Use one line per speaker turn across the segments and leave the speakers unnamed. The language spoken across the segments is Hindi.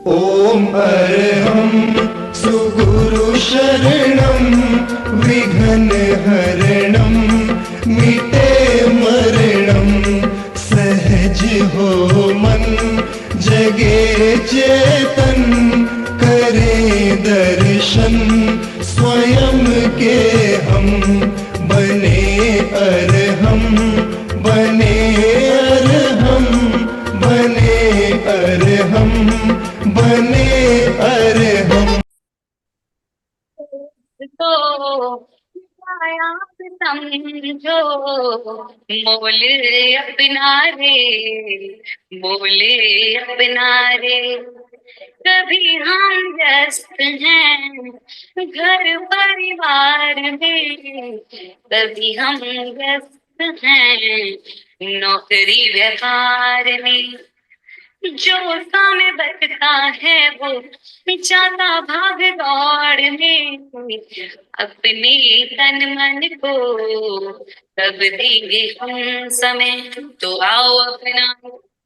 ॐ अर्हं सुगुरु शरणं विघ्नहरणं मिटे मरणं सहज हो मन जगे चेतन करे दर्शन स्वयं के हम बने अर्हम बने अर्हम बने अर्हम बने अर्हम।
तो आप समझो बोले अपना रे, बोले अपना रे। कभी हम व्यस्त हैं घर परिवार में, कभी हम व्यस्त हैं नौकरी व्यापार में। जो समय बचता है वो जाता भाग दौड़ में, अपने तन मन को कब देंगे हम समय। तो आओ अपना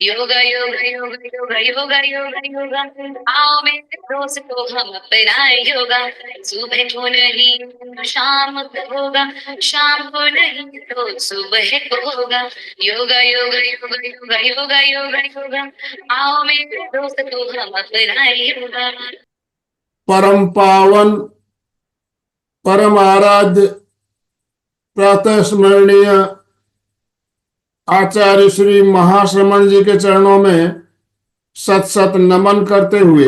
योगा योगा योगा योगा योगा योगा योगा, आओ मेरे दोस्तों हम अपना योगा। सुबह को नहीं तो शाम को होगा, शाम को नहीं तो सुबह को होगा। योगा योगा योगा योगा योगा योगा योगा, आओ मेरे दोस्तों हम अपना योगा।
परम पावन परम आराध्य प्रातः स्मरणीय आचार्य श्री महाश्रमण जी के चरणों में सत सत नमन करते हुए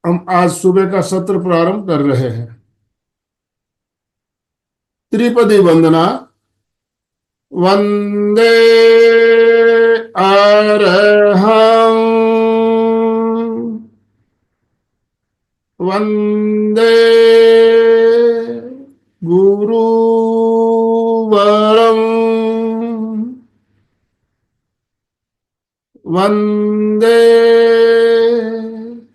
हम आज सुबह का सत्र प्रारंभ कर रहे हैं। त्रिपदी वंदना। वंदे अर्हं वंदे गुरुवरं वंदे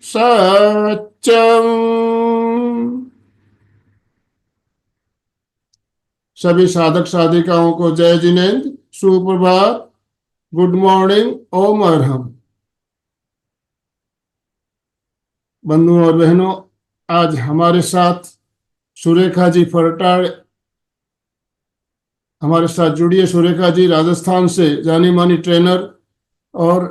सत्यम। सभी साधक साधिकाओं को जय जिनेन्द्र, सुप्रभात, गुड मॉर्निंग, ओम अर्हम। बंधुओं और बहनों, आज हमारे साथ सुरेखा जी फरटाड़ हमारे साथ जुड़ी है। सुरेखा जी राजस्थान से जानी मानी ट्रेनर और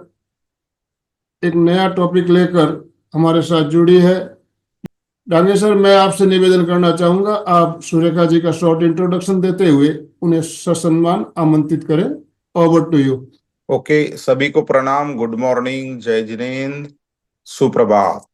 एक नया टॉपिक लेकर हमारे साथ जुड़ी है। डांगे सर, मैं आपसे निवेदन करना चाहूंगा, आप सुरेखा जी का शॉर्ट इंट्रोडक्शन देते हुए उन्हें ससम्मान आमंत्रित करें। Over to you.
ओके, सभी को प्रणाम, गुड मॉर्निंग, जय जिनेन्द्र, सुप्रभात।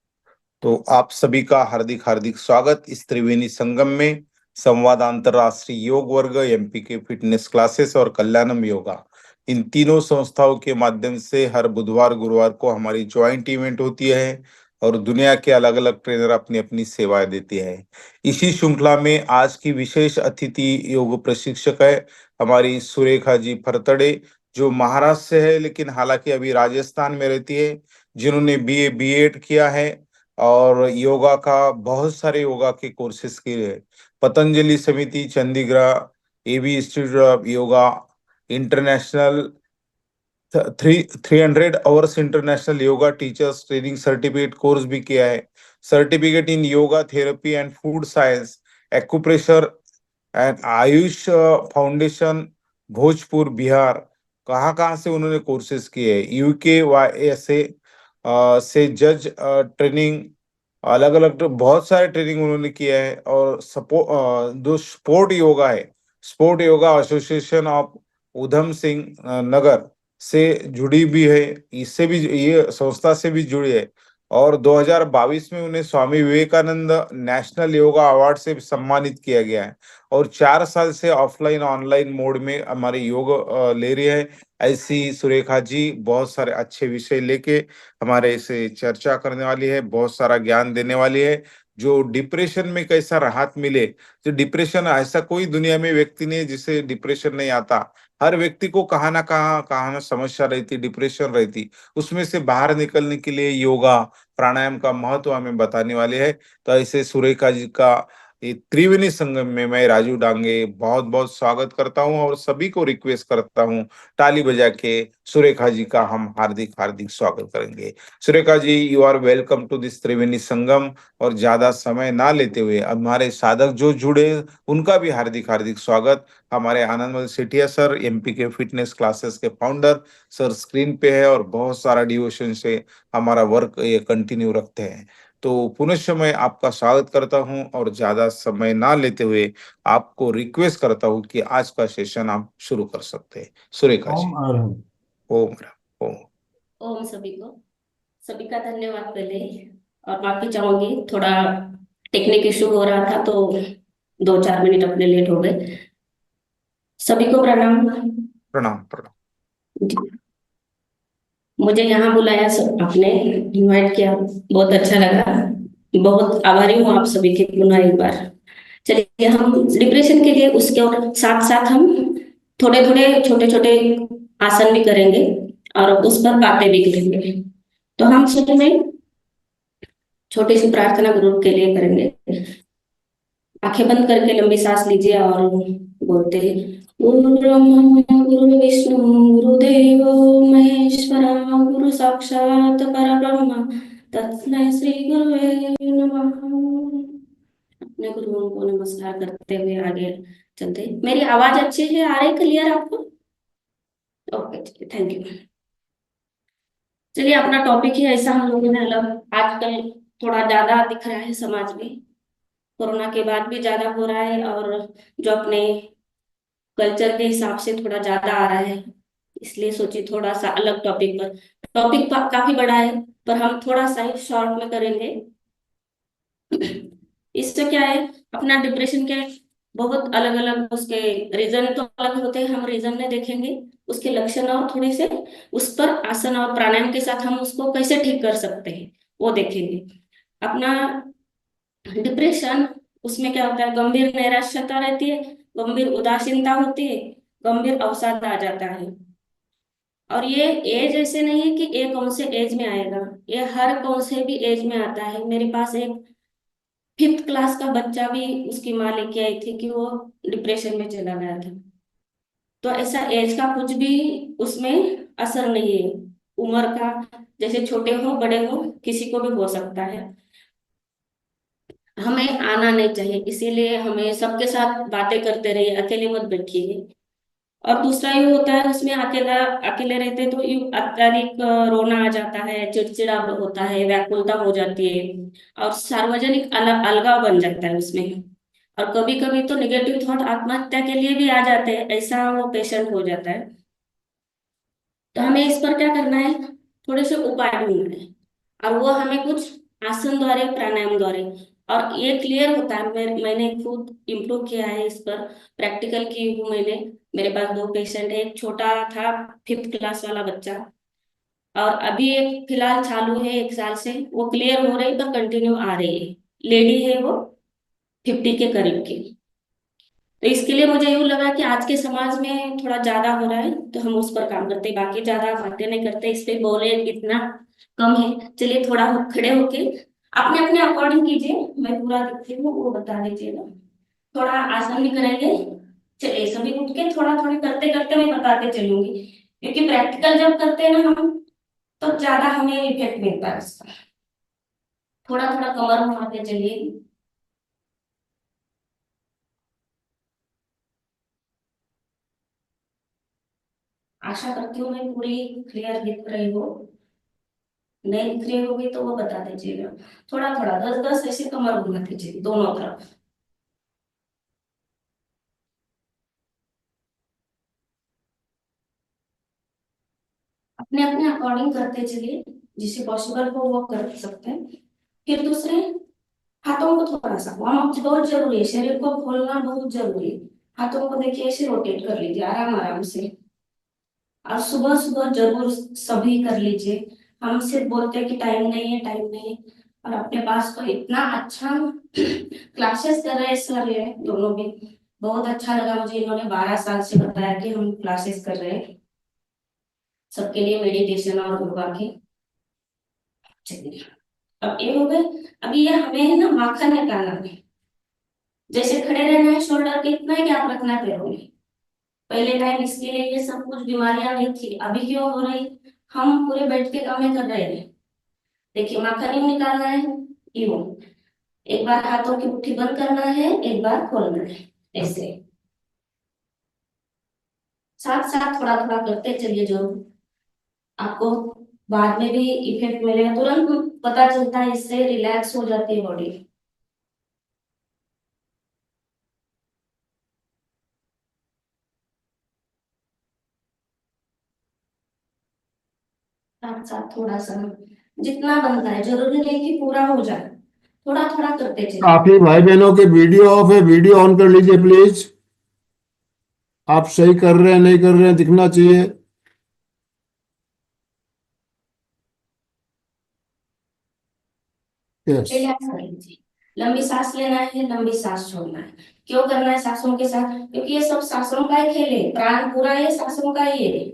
तो आप सभी का हार्दिक हार्दिक स्वागत इस त्रिवेणी संगम में। संवाद अंतरराष्ट्रीय योग वर्ग, एमपी के फिटनेस क्लासेस और कल्याणम योगा, इन तीनों संस्थाओं के माध्यम से हर बुधवार गुरुवार को हमारी ज्वाइंट इवेंट होती है और दुनिया के अलग अलग ट्रेनर अपनी अपनी सेवाएं देते हैं। इसी श्रृंखला में आज की विशेष अतिथि योग प्रशिक्षक है हमारी सुरेखा जी फरतड़े, जो महाराष्ट्र से है लेकिन हालांकि अभी राजस्थान में रहती है, जिन्होंने बीए बीएड किया है और योगा का बहुत सारे योगा के कोर्सेज किए हैं। Patanjali Samiti Chandigarh, AB institute of yoga international, 300 hours international yoga teachers training certificate course भी किया है। Certificate in yoga therapy and food science, acupressure and AYUSH foundation, Bhojpur Bihar. कहाँ से उन्होंने कोर्सेज किए हैं। यूके वाईएसए से जज ट्रेनिंग, अलग अलग बहुत सारे ट्रेनिंग उन्होंने किया है। और जो स्पोर्ट योगा है, sport yoga association of Udham Singh Nagar से जुड़ी भी है, इससे भी ये संस्था से भी जुड़ी है। और 2022 में उन्हें स्वामी विवेकानंद नेशनल योगा अवार्ड से सम्मानित किया गया है। और 4 साल से ऑफलाइन ऑनलाइन मोड में हमारे योग ले रही है। ऐसी सुरेखा जी बहुत सारे अच्छे विषय लेके हमारे से चर्चा करने वाली है, बहुत सारा ज्ञान देने वाली है। जो डिप्रेशन में कैसा राहत मिले, जो डिप्रेशन, ऐसा कोई दुनिया में व्यक्ति नहीं जिसे डिप्रेशन नहीं आता। हर व्यक्ति को कहाँ ना समस्या रहती, डिप्रेशन रहती, उसमें से बाहर निकलने के लिए योगा प्राणायाम का महत्व हमें बताने वाले हैं। तो ऐसे सुरेखा जी का ये त्रिवेणी संगम में मैं राजू डांगे बहुत बहुत स्वागत करता हूं और सभी को रिक्वेस्ट करता हूं, ताली बजा के सुरेखा जी का हम हार्दिक हार्दिक स्वागत करेंगे। Surekha ji, you are welcome to this Triveni Sangam. और ज्यादा समय ना लेते हुए हमारे साधक जो जुड़े उनका भी हार्दिक हार्दिक स्वागत। हमारे आनंदमल सेठिया सर, एमपी के फिटनेस क्लासेस के फाउंडर सर, स्क्रीन पे है और बहुत सारा डिवोशन से हमारा वर्क ये कंटिन्यू रखते हैं। तो पुनः मैं आपका स्वागत करता हूं और ज्यादा समय ना लेते हुए आपको रिक्वेस्ट करता हूं कि आज का सेशन आप शुरू कर सकते हैं। सुरेखा जी।
ओम अरहम।
ओम राम ओम।
ओम सभी का धन्यवाद पहले। और माफी चाहूंगी, थोड़ा टेक्निक इशू हो रहा था तो 2-4 मिनट अपने लेट हो गए। सभी को प्रणाम।
प्रणाम प्रणाम।
मुझे यहाँ बुलाया, सब आपने इनवाइट किया, बहुत अच्छा लगा। बहुत आभारी हूँ आप सभी के पुनः एक बार। चलिए हम डिप्रेशन के लिए उसके और साथ साथ हम थोड़े थोड़े छोटे छोटे आसन भी करेंगे और उस पर बातें भी करेंगे। तो हम शुरू में छोटी सी प्रार्थना गुरु के लिए करेंगे। आंखें बंद करके लंबी सांस लीजिए और बोलते हैं, गुरु ब्रह्मा गुरु विष्णु गुरुदेव महेश्वरा गुरु साक्षात परब्रह्म तस्मै श्री गुरुवे नमः। अपने गुरुओं को नमस्कार करते हुए आगे चलते हैं। मेरी आवाज अच्छी है, आ रही क्लियर आपको? Okay, thank you. चलिए अपना टॉपिक ही ऐसा हम लोगों ने अलग आजकल थोड़ा ज्यादा दिख रहा है समाज में, कोरोना के बाद भी ज्यादा हो रहा है और जो अपने कल्चर के हिसाब से थोड़ा ज्यादा आ रहा है, इसलिए सोची थोड़ा सा अलग टॉपिक पर। टॉपिक काफी बड़ा है पर हम थोड़ा सा ही शॉर्ट में करेंगे। इससे क्या है, अपना डिप्रेशन के बहुत अलग अलग उसके रीजन तो अलग होते हैं, हम रीजन में देखेंगे उसके लक्षण और थोड़े से उस पर आसन और प्राणायाम के साथ हम उसको कैसे ठीक कर सकते हैं वो देखेंगे। अपना डिप्रेशन, उसमें क्या होता है, गंभीर नैराश्यता रहती है, गंभीर उदासीनता होती है, गंभीर अवसाद आ जाता है। और ये एज ऐसे नहीं है कि ये कौन से एज में आएगा, ये हर कौन से भी एज में आता है। मेरे पास एक 5th क्लास का बच्चा भी, उसकी माँ लेके आई थी कि वो डिप्रेशन में चला गया था। तो ऐसा एज का कुछ भी उसमें असर नहीं है, उम्र का, जैसे छोटे हो बड़े हो किसी को भी हो सकता है। हमें आना नहीं चाहिए, इसीलिए हमें सबके साथ बातें करते रहिए, अकेले मत बैठिए। और दूसरा ये होता है, उसमें अकेला अकेले रहते तो ये अत्यधिक रोना आ जाता है, चिड़चिड़ा होता है, व्याकुलता हो जाती है और सार्वजनिक अलगाव बन जाता है उसमें। और कभी कभी तो निगेटिव थॉट आत्महत्या के लिए भी आ जाते हैं, ऐसा वो पेशेंट हो जाता है। तो हमें इस पर क्या करना है, थोड़े से उपाय ढूंढने हैं और वो हमें कुछ आसन द्वारे प्राणायाम द्वारे। और ये क्लियर होता है, मैंने खुद इम्प्रूव किया है इस पर, प्रैक्टिकल की हूँ मैंने। मेरे पास 2 पेशेंट है, एक छोटा था 5th क्लास वाला बच्चा और अभी एक फिलहाल चालू है 1 साल से, वो क्लियर हो रही पर कंटिन्यू आ रही है। लेडी है वो, 50 के करीब की। तो इसके लिए मुझे यूं लगा कि आज के समाज में थोड़ा ज्यादा हो रहा है तो हम उस पर काम करते हैं, बाकी ज्यादा बातें नहीं करते, इस पे बोले इतना कम है। चलिए थोड़ा खड़े होके अपने अपने अकॉर्डिंग कीजिए, मैं पूरा दिखती हूँ वो बता दीजिएगा। थोड़ा आसन भी करेंगे। चलिए सभी उठ के थोड़ा थोड़ा करते करते मैं बताते चलूंगी, क्योंकि प्रैक्टिकल जब करते हैं ना हम तो ज्यादा हमें इफेक्ट मिलता है उसका। थोड़ा थोड़ा कमर घुमाते चलिए। आशा करती हूँ मैं पूरी क्लियर दिख रही हो, नहीं दिख रही होगी तो वो बता दीजिएगा। थोड़ा थोड़ा 10-10 ऐसे कमर घुमा दीजिए दोनों तरफ। अपने अपने अकॉर्डिंग करते चलिए, जिसे पॉसिबल हो वो कर सकते हैं। फिर दूसरे हाथों को थोड़ा सा वार्म अप बहुत जरूरी है, शरीर को खोलना बहुत जरूरी है। हाथों को देखिए ऐसे रोटेट कर लीजिए आराम आराम से। और सुबह सुबह जरूर सभी कर लीजिए। हम सिर्फ बोलते हैं कि टाइम नहीं है टाइम नहीं है, और अपने पास तो इतना अच्छा क्लासेस कर रहे हैं सर, ये दोनों भी बहुत अच्छा लगा मुझे, इन्होंने 12 साल से बताया कि हम क्लासेस कर रहे हैं सबके लिए, मेडिटेशन और योगा के। चलिए अब ये हो गए। अभी ये हमें है ना माखन निकालना है, जैसे खड़े रहना है, शोल्डर के इतना ही गैप रखना है पैरों में। पहले टाइम इसके लिए ये सब कुछ बीमारियां नहीं थी, अभी क्यों हो रही? हम पूरे बैठ के कामें कर रहे हैं। देखिए, माखन यूं निकालना है, यूं। एक बार हाथों की मुट्ठी बंद करना है, एक बार खोलना है, ऐसे साथ साथ थोड़ा थोड़ा करते चलिए। जो आपको बाद में भी इफेक्ट मिलेगा, तुरंत पता चलता है, इससे रिलैक्स हो जाती है बॉडी। साथ साथ थोड़ा सा जितना बनता है, जरूरी नहीं कि पूरा हो जाए, थोड़ा थोड़ा करते चलिए।
काफी भाई बहनों के वीडियो ऑफ है, वीडियो ऑन कर लीजिए प्लीज। आप सही कर रहे हैं नहीं कर रहे हैं दिखना चाहिए। यस।
रिलैक्स कर लीजिए। लंबी सांस लेना है, लंबी सांस छोड़ना है। क्यों करना है सांसों के साथ? क्योंकि ये सब सांसों का ही खेल है, प्राण पूरा ये सांसों का ही है।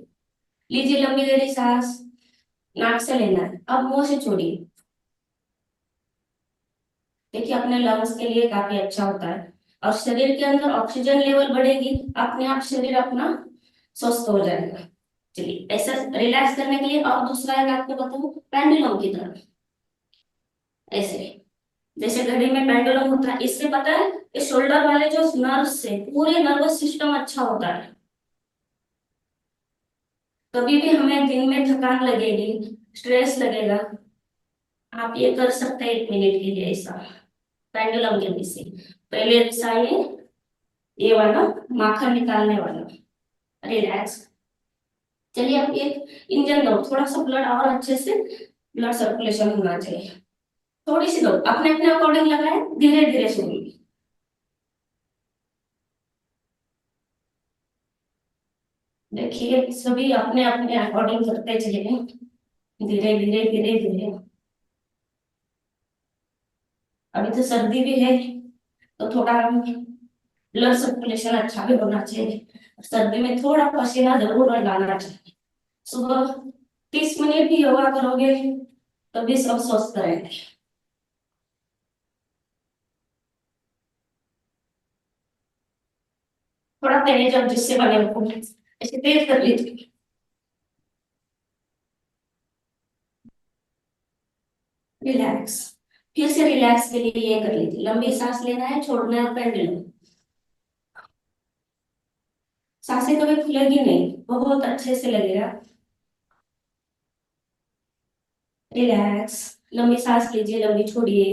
लीजिए लंबी गहरी सांस, नाक से लेना है, अब मुंह से छोड़िए। देखिए, अपने लंग्स के लिए काफी अच्छा होता है, और शरीर के अंदर ऑक्सीजन लेवल बढ़ेगी, अपने आप शरीर अपना स्वस्थ हो जाएगा। चलिए, ऐसा रिलैक्स करने के लिए और दूसरा एक आपको बताऊं, पेंडुलम की तरह। ऐसे जैसे घड़ी में पेंडुलम होता है, इससे पता है कि शोल्डर वाले जो नर्व से पूरे नर्वस सिस्टम अच्छा होता है। कभी भी हमें दिन में थकान लगेगी, स्ट्रेस लगेगा, आप ये कर सकते हैं 1 मिनट के लिए ऐसा, पेंडुलम के से। पहले ऐसा ये वाला माखन निकालने वाला, रिलैक्स। चलिए, अब एक इंजन दो, थोड़ा सा ब्लड और अच्छे से ब्लड सर्कुलेशन होना चाहिए। थोड़ी सी दो, अपने अपने अकॉर्डिंग लगाए, धीरे धीरे सुनिए। देखिए, सभी अपने अपने अकॉर्डिंग करते चले, धीरे धीरे धीरे धीरे। अभी तो सर्दी भी है, तो थोड़ा ब्लड सर्कुलेशन अच्छा भी होना चाहिए। सर्दी में थोड़ा पसीना जरूर लगाना चाहिए। सुबह 30 मिनट भी योगा करोगे तभी सब स्वस्थ रहेंगे। थोड़ा तेज, अब जिससे बने हो ऐसे तेज कर लीजिए। रिलैक्स। फिर से रिलैक्स के लिए ये कर लीजिए, लंबी सांस लेना है, छोड़ना है, पेंडुलम। सांसें कभी खुलेगी नहीं, बहुत अच्छे से लगेगा। रिलैक्स। लंबी सांस लीजिए, लंबी छोड़िए।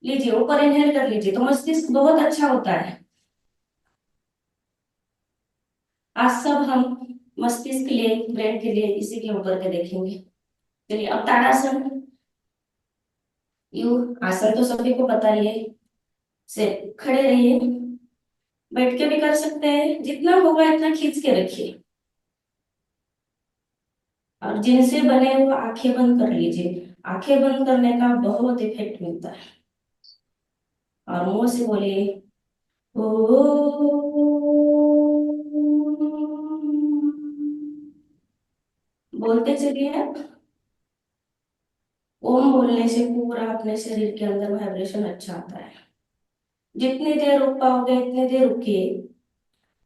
लीजिए, ऊपर इनहेल कर लीजिए तो मस्तिष्क बहुत अच्छा होता है। आज सब हम मस्तिष्क के लिए, ब्रेन के लिए इसी के ऊपर के देखेंगे। चलिए, अब ताड़ासन। यू आसन तो सभी को पता ही है। से खड़े रहिए, बैठ के भी कर सकते हैं, जितना होगा इतना खींच के रखिए। और जिनसे बने वो आंखें बंद कर लीजिए, आंखें बंद करने का बहुत इफेक्ट मिलता है। और मुंह से बोलिए ओ। बोलते चलिए आप। ओम बोलने से पूरा अपने शरीर के अंदर वाइब्रेशन अच्छा आता है। जितनी देर रुक पाओगे इतनी देर रुकिए,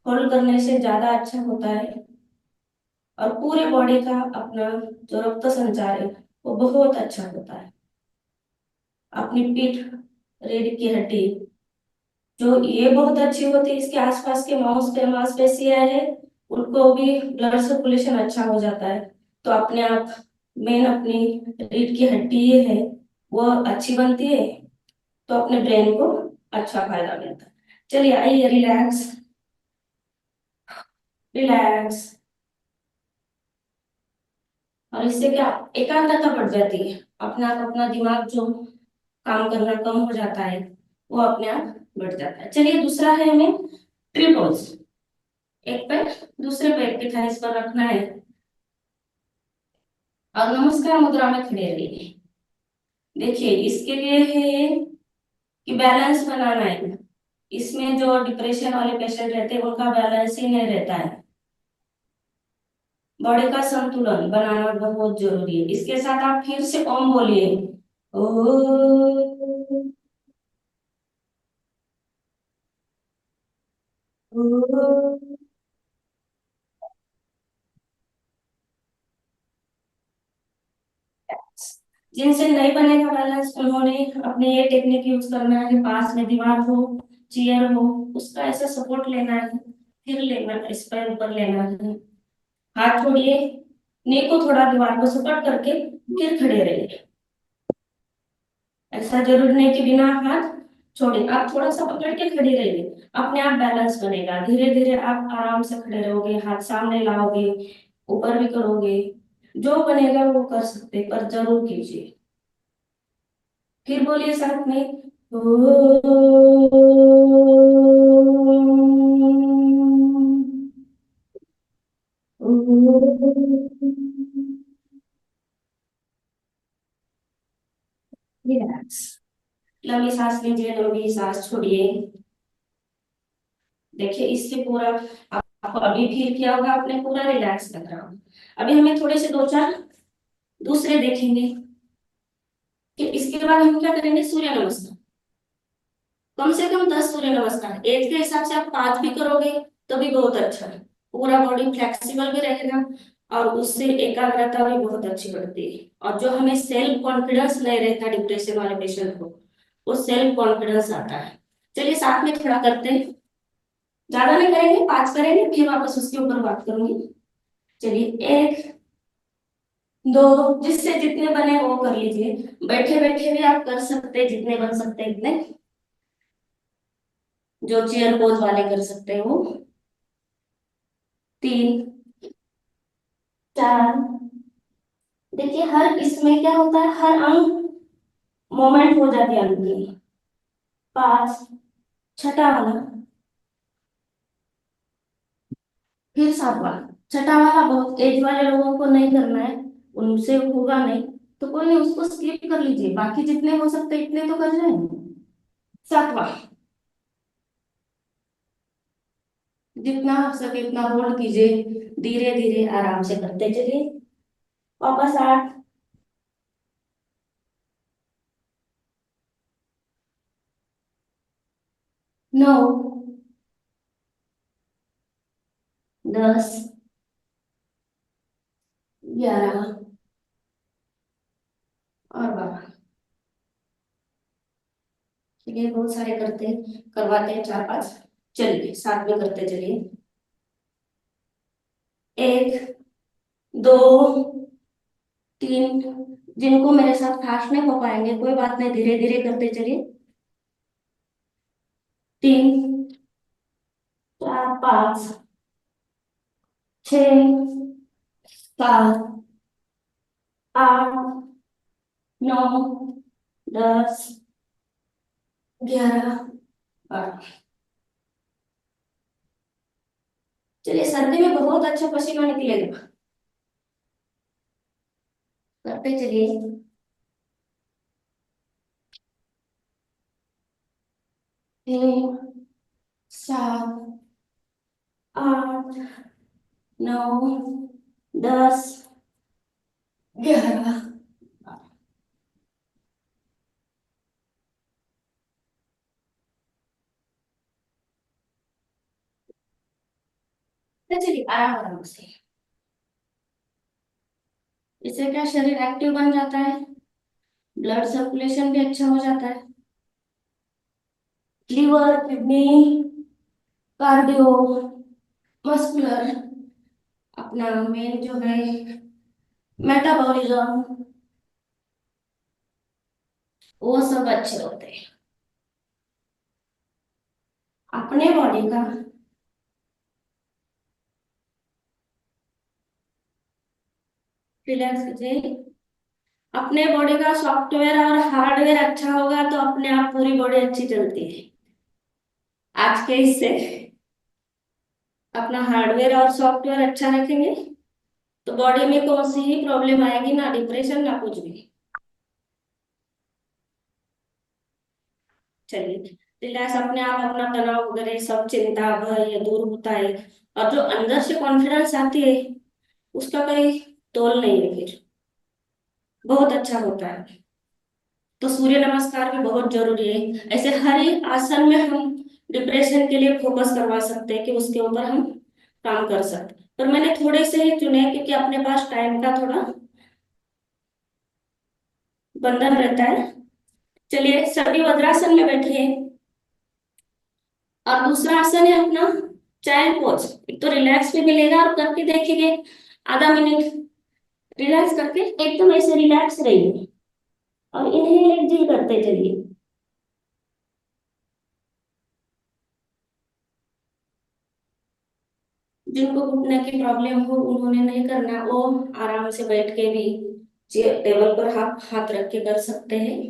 होल्ड करने से ज्यादा अच्छा होता है। और पूरे बॉडी का अपना जो रक्त संचार है वो बहुत अच्छा होता है। अपनी पीठ, रीढ़ की हड्डी जो ये बहुत अच्छी होती है, इसके आसपास के मांसपेशियां है, उनको भी ब्लड सर्कुलेशन अच्छा हो जाता है। तो अपने आप मेन अपनी रीढ़ की हड्डी ये है, वो अच्छी बनती है, तो अपने ब्रेन को अच्छा फायदा मिलता है। चलिए, आइए, रिलैक्स रिलैक्स। और इससे क्या एकाग्रता बढ़ जाती है, अपने आप अपना दिमाग जो काम करना कम हो जाता है वो अपने आप बढ़ जाता है। चलिए, दूसरा है हमें ट्रिपोज। एक पैर दूसरे पैर की थाइस पर रखना है और नमस्कार मुद्रा में खड़े रहिए। देखिए, इसके लिए है कि बैलेंस बनाना है। इसमें जो डिप्रेशन वाले पेशेंट रहते हैं उनका बैलेंस ही नहीं रहता है। बॉडी का संतुलन बनाना बहुत जरूरी है। इसके साथ आप फिर से ओम बोलिए, ओ। जिनसे नहीं बनेगा बैलेंस उन्होंने अपने ये टेक्निक यूज करना है, पास में दीवार हो, चेयर हो, उसका ऐसा सपोर्ट लेना है, फिर लेना, इस पर ऊपर लेना है, हाथ छोड़िए, नी को थोड़ा दीवार को सपोर्ट करके फिर खड़े रहिए। ऐसा जरूर नहीं कि बिना हाथ छोड़े, आप थोड़ा सा पकड़ के खड़ी रहिए, अपने आप बैलेंस बनेगा, धीरे धीरे आप आराम से खड़े रहोगे, हाथ सामने लाओगे, ऊपर भी करोगे, जो बनेगा वो कर सकते, पर जरूर कीजिए। फिर बोलिए साथ में, रिलैक्स। लंबी सांस लीजिए, लंबी सांस छोड़िए। देखिए इससे पूरा आपको अभी फील किया होगा, आपने पूरा रिलैक्स लग रहा होगा। अभी हमें थोड़े से दो चार दूसरे देखेंगे कि इसके बाद हम क्या करेंगे, सूर्य नमस्कार। कम से कम 10 सूर्य नमस्कार, एज के हिसाब से आप 5 भी करोगे तो भी बहुत अच्छा है, पूरा बॉडी फ्लेक्सिबल भी रहेगा और उससे एकाग्रता भी बहुत अच्छी बढ़ती है। और जो हमें सेल्फ कॉन्फिडेंस नहीं रहता डिप्रेशन वाले पेशेंट को, वो सेल्फ कॉन्फिडेंस आता है। चलिए साथ में थोड़ा करते हैं, ज्यादा नहीं करेंगे, 5 करेंगे, फिर वापस उसके ऊपर बात करूंगी। चलिए 1 2, जिससे जितने बने वो कर लीजिए, बैठे बैठे भी आप कर सकते हैं, जितने बन सकते हैं इतने, जो चेयर पोज वाले कर सकते हैं वो। 3 4, देखिए हर इसमें क्या होता है, हर अंग मोमेंट हो जाती है अंग की। 5, छठा वाला, फिर 7वां। छठा वाला बहुत एज वाले लोगों को नहीं करना है, उनसे होगा नहीं तो कोई नहीं, उसको स्किप कर लीजिए, बाकी जितने हो सकते इतने तो कर जाएंगे। 7वां, जितना हो सके उतना होल्ड कीजिए, धीरे धीरे आराम से करते चलिए। वापस 8, 9, 10, 11 और 12। चलिए बहुत सारे करते करवाते हैं, 4 5, चलिए साथ में करते चलिए। 1 2 3, जिनको मेरे साथ फास्ट नहीं हो पाएंगे कोई बात नहीं, धीरे धीरे करते चलिए। 3 4 5 6 7 8 9 10 11 12। चलिए सर्दी में बहुत अच्छा पसीना निकलेगा, करते चलिए। 3 7 8 9 10 11। तो चलिए आराम आराम से, इससे क्या शरीर एक्टिव बन जाता है, ब्लड सर्कुलेशन भी अच्छा हो जाता है, लीवर, किडनी, कार्डियो, मस्कुलर, अपना मेन जो है मेटाबॉलिज्म, वो सब अच्छे होते हैं। अपने बॉडी का रिलैक्स कीजिए, अपने बॉडी का सॉफ्टवेयर और हार्डवेयर अच्छा होगा तो अपने आप पूरी बॉडी अच्छी चलती है। आज के इससे अपना हार्डवेयर और सॉफ्टवेयर अच्छा रखेंगे तो बॉडी में कौन सी ही प्रॉब्लम आएगी, ना डिप्रेशन ना कुछ भी। चलिए रिलैक्स, अपने आप अपना तनाव वगैरह सब चिंता भय ये दूर होता है, और जो अंदर से कॉन्फिडेंस आती है उसका कोई तोल नहीं है, फिर बहुत अच्छा होता है। तो सूर्य नमस्कार भी बहुत जरूरी है, ऐसे हर एक आसन में हम डिप्रेशन के लिए फोकस करवा सकते हैं कि उसके ऊपर हम काम कर सकते हैं। पर मैंने थोड़े से ही चुने क्योंकि अपने पास टाइम का थोड़ा बंधन रहता है। चलिए सभी वज्रासन में बैठिए। और दूसरा आसन है अपना चाइल्ड पोज। एक तो रिलैक्स भी मिलेगा और करके देखिए आधा मिनट रिलैक्स करके एकदम ऐसे रिलैक्स रहिए और इनहेल एक्सहेल करते चलिए। जिनको घुटने की प्रॉब्लम हो उन्होंने नहीं करना, वो आराम से बैठ के भी चेयर टेबल पर हाथ हाथ रख के कर सकते हैं।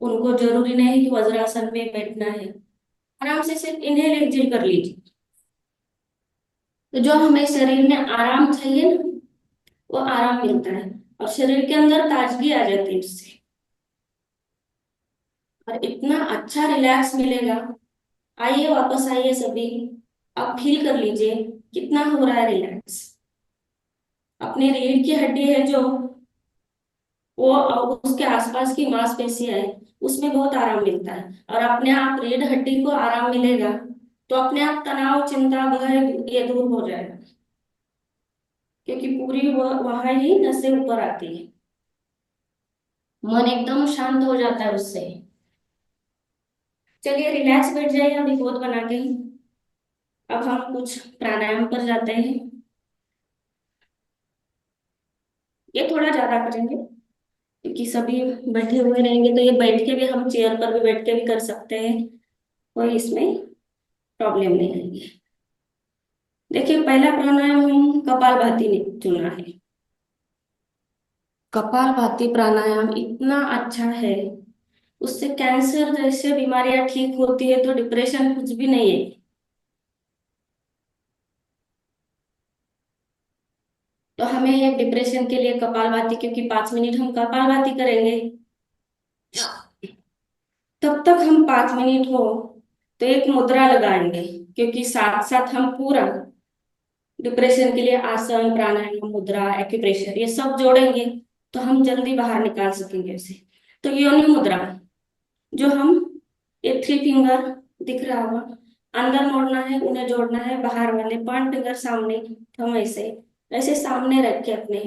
उनको जरूरी नहीं कि वज्रासन में बैठना है, आराम से सिर्फ इनहेल एक्सहेल कर लीजिए। तो जो हमें शरीर में आराम चाहिए ना, वो आराम मिलता है और शरीर के अंदर ताजगी आ जाती है उससे, और इतना अच्छा रिलैक्स मिलेगा। आइए वापस आइए सभी, आप फील कर लीजिए कितना हो रहा है रिलैक्स। अपनी रीढ़ की हड्डी है जो वो उसके आसपास की मांसपेशियां है, उसमें बहुत आराम मिलता है। और अपने आप रीढ़ हड्डी को आराम मिलेगा तो अपने आप तनाव चिंता भय ये दूर हो जाएगा, क्योंकि पूरी वह ही नसें ऊपर आती है, मन एकदम शांत हो जाता है उससे। चलिए रिलैक्स बैठ जाइए अभी गोद बना के। अब हम कुछ प्राणायाम पर जाते हैं। ये थोड़ा ज्यादा करेंगे क्योंकि सभी बैठे हुए रहेंगे, तो ये बैठ के भी हम चेयर पर भी बैठ के भी कर सकते हैं, कोई इसमें प्रॉब्लम नहीं आएगी। देखिए पहला प्राणायाम हम कपालभाति ने चुना है। कपालभाति प्राणायाम इतना अच्छा है, उससे कैंसर जैसे बीमारियां ठीक होती है, तो डिप्रेशन कुछ भी नहीं है। तो हमें ये डिप्रेशन के लिए कपालभाति, क्योंकि 5 मिनट हम कपालभाति करेंगे, तब तक हम 5 मिनट हो तो एक मुद्रा लगाएंगे, क्योंकि साथ साथ हम पूरा डिप्रेशन के लिए आसन प्राणायाम मुद्रा एक्यूप्रेशर ये सब जोड़ेंगे, तो हम जल्दी बाहर निकाल सकेंगे उसे। तो योनि मुद्रा जो हम ये 3 फिंगर दिख रहा होगा, अंदर मोड़ना है, उन्हें जोड़ना है, बाहर वाले 5 फिंगर सामने, हम ऐसे ऐसे सामने रख के अपने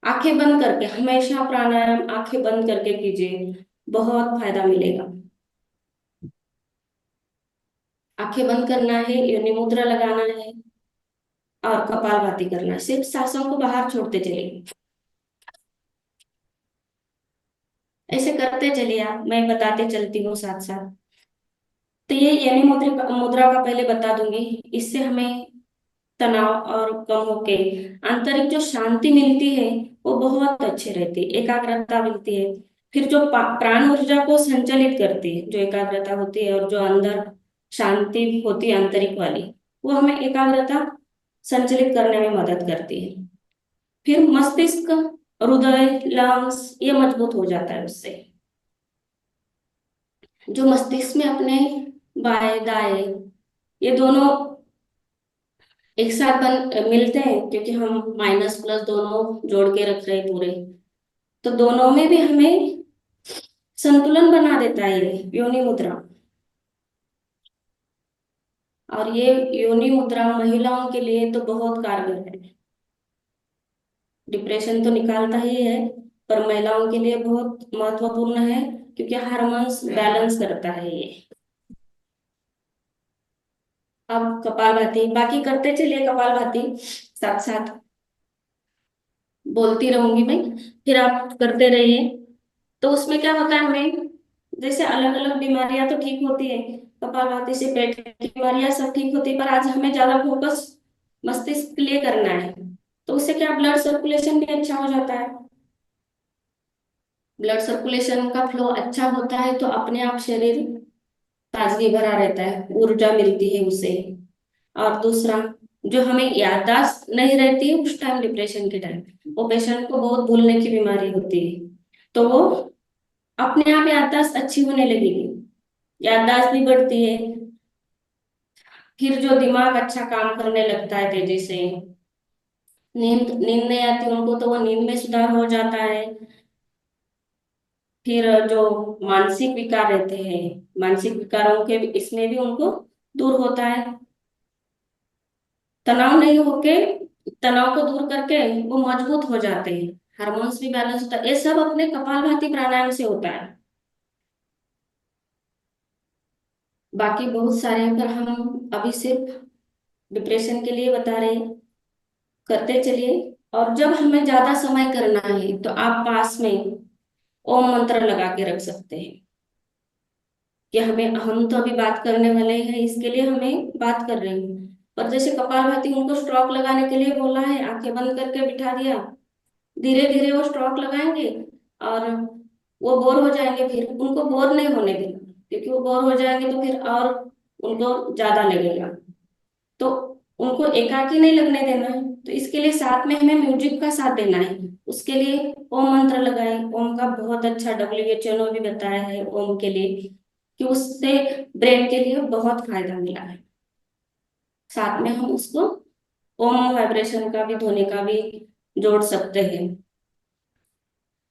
आंखें बंद करके, हमेशा प्राणायाम आंखें बंद करके कीजिए, बहुत फायदा मिलेगा। आंखें बंद करना है, योनि मुद्रा लगाना है और कपालभाति करना है, सिर्फ सांसों को बाहर छोड़ते चलिए। ऐसे करते चलिए आप, मैं बताते चलती हूँ साथ साथ। तो ये योनि मुद्रा मुद्रा का पहले बता दूंगी, इससे हमें तनाव और कम होके आंतरिक जो शांति मिलती है वो बहुत अच्छी रहती है, एकाग्रता मिलती है। फिर जो प्राण ऊर्जा को संचालित करती है, जो एकाग्रता होती है और जो अंदर शांति होती है आंतरिक वाली, वो हमें एकाग्रता संचालित करने में मदद करती है। फिर मस्तिष्क हृदय लंग्स ये मजबूत हो जाता है उससे। जो मस्तिष्क में अपने बाएं दाएं ये दोनों एक साथ मिलते हैं, क्योंकि हम माइनस प्लस दोनों जोड़ के रख रहे हैं पूरे, तो दोनों में भी हमें संतुलन बना देता है ये योनि मुद्रा। और ये योनि मुद्रा महिलाओं के लिए तो बहुत कारगर है, डिप्रेशन तो निकालता ही है, पर महिलाओं के लिए बहुत महत्वपूर्ण है, क्योंकि हार्मोन्स बैलेंस करता है ये। अब कपालभाति बाकी करते चलिए, कपालभाति साथ साथ बोलती रहूंगी मैं, फिर आप करते रहिए। तो उसमें क्या होता है, हमें जैसे अलग अलग बीमारियां तो ठीक होती है, कपालभाति से पेट की बीमारियां सब ठीक होती है, पर आज हमें ज्यादा फोकस मस्तिष्क के लिए करना है। तो उससे क्या ब्लड सर्कुलेशन भी अच्छा हो जाता है। ब्लड सर्कुलेशन का फ्लो अच्छा होता है तो अपने आप शरीर ताजगी भरा रहता है, ऊर्जा मिलती है उसे। और दूसरा, जो हमें याददाश्त नहीं रहती है उस टाइम डिप्रेशन के टाइम, वो पेशेंट को बहुत भूलने की बीमारी होती है, तो वो अपने आप याददाश्त अच्छी होने लगेगी, याददाश्त भी बढ़ती है। फिर जो दिमाग अच्छा काम करने लगता है तेजी से, नींद नींद नहीं आती उनको तो वो नींद में सुधार हो जाता है। फिर जो मानसिक विकार रहते हैं, मानसिक विकारों के इसमें भी उनको दूर होता है। तनाव नहीं होके, तनाव को दूर करके वो मजबूत हो जाते हैं, हार्मोन्स भी बैलेंस होता है। ये सब अपने कपालभाति प्राणायाम से होता है। बाकी बहुत सारे हैं, पर हम अभी सिर्फ डिप्रेशन के लिए बता रहे हैं। करते चलिए। और जब हमें ज्यादा समय करना है तो आप पास में ओम मंत्र लगा के रख सकते हैं कि हम तो अभी बात करने वाले हैं, इसके लिए हमें बात कर रहे हैं। पर जैसे कपालभाति उनको स्ट्रोक लगाने के लिए बोला है, आंखें बंद करके बिठा दिया, धीरे धीरे वो स्ट्रोक लगाएंगे और वो बोर हो जाएंगे। फिर उनको बोर नहीं होने देना, क्योंकि वो बोर हो जाएंगे तो फिर और उनको ज्यादा लगेगा। तो उनको एकाकी नहीं लगने देना है, तो इसके लिए साथ में हमें म्यूजिक का साथ देना है। उसके लिए ओम मंत्र लगाए। ओम का बहुत अच्छा WHO ने भी बताया है ओम के लिए कि उससे ब्रेन के लिए बहुत फायदा मिला है। साथ में हम उसको ओम वाइब्रेशन का भी, ध्वनि का भी जोड़ सकते हैं।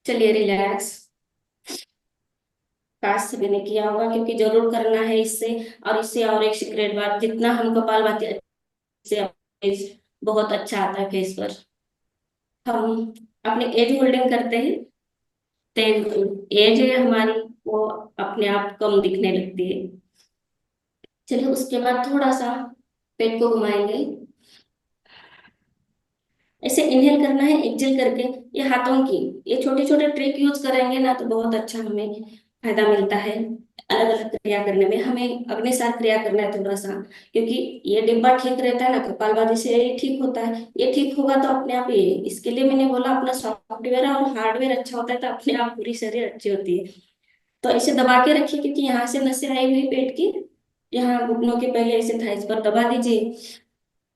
चलिए रिलैक्स। काश सभी ने किया होगा, क्योंकि जरूर करना है इससे। और इससे और एक सीक्रेट बात, जितना हम कपालभाति से बहुत अच्छा आता है फेस पर। हम अपने एज होल्डिंग करते हैं तो एज है हमारी, वो अपने आप कम दिखने लगती है। चलिए उसके बाद थोड़ा सा पेट को घुमाएंगे। ऐसे इनहेल करना है, एक्सेल करके। ये हाथों की ये छोटे छोटे ट्रिक यूज करेंगे ना तो बहुत अच्छा हमें फायदा मिलता है। अलग अलग क्रिया करने में हमें अग्निसार क्रिया करना है थोड़ा सा, क्योंकि ये डिब्बा ठीक रहता है ना कपालभाति से, ये ठीक होता है। ये ठीक होगा तो अपने आप, ये इसके लिए मैंने बोला अपना सॉफ्टवेयर और हार्डवेयर अच्छा होता है तो अपने आप पूरी शरीर अच्छी होती है। तो ऐसे दबा के रखिए, क्योंकि यहाँ से नसें आई हुई पेट की, यहाँ घुटनों के पहले ऐसे थाइस पर दबा दीजिए।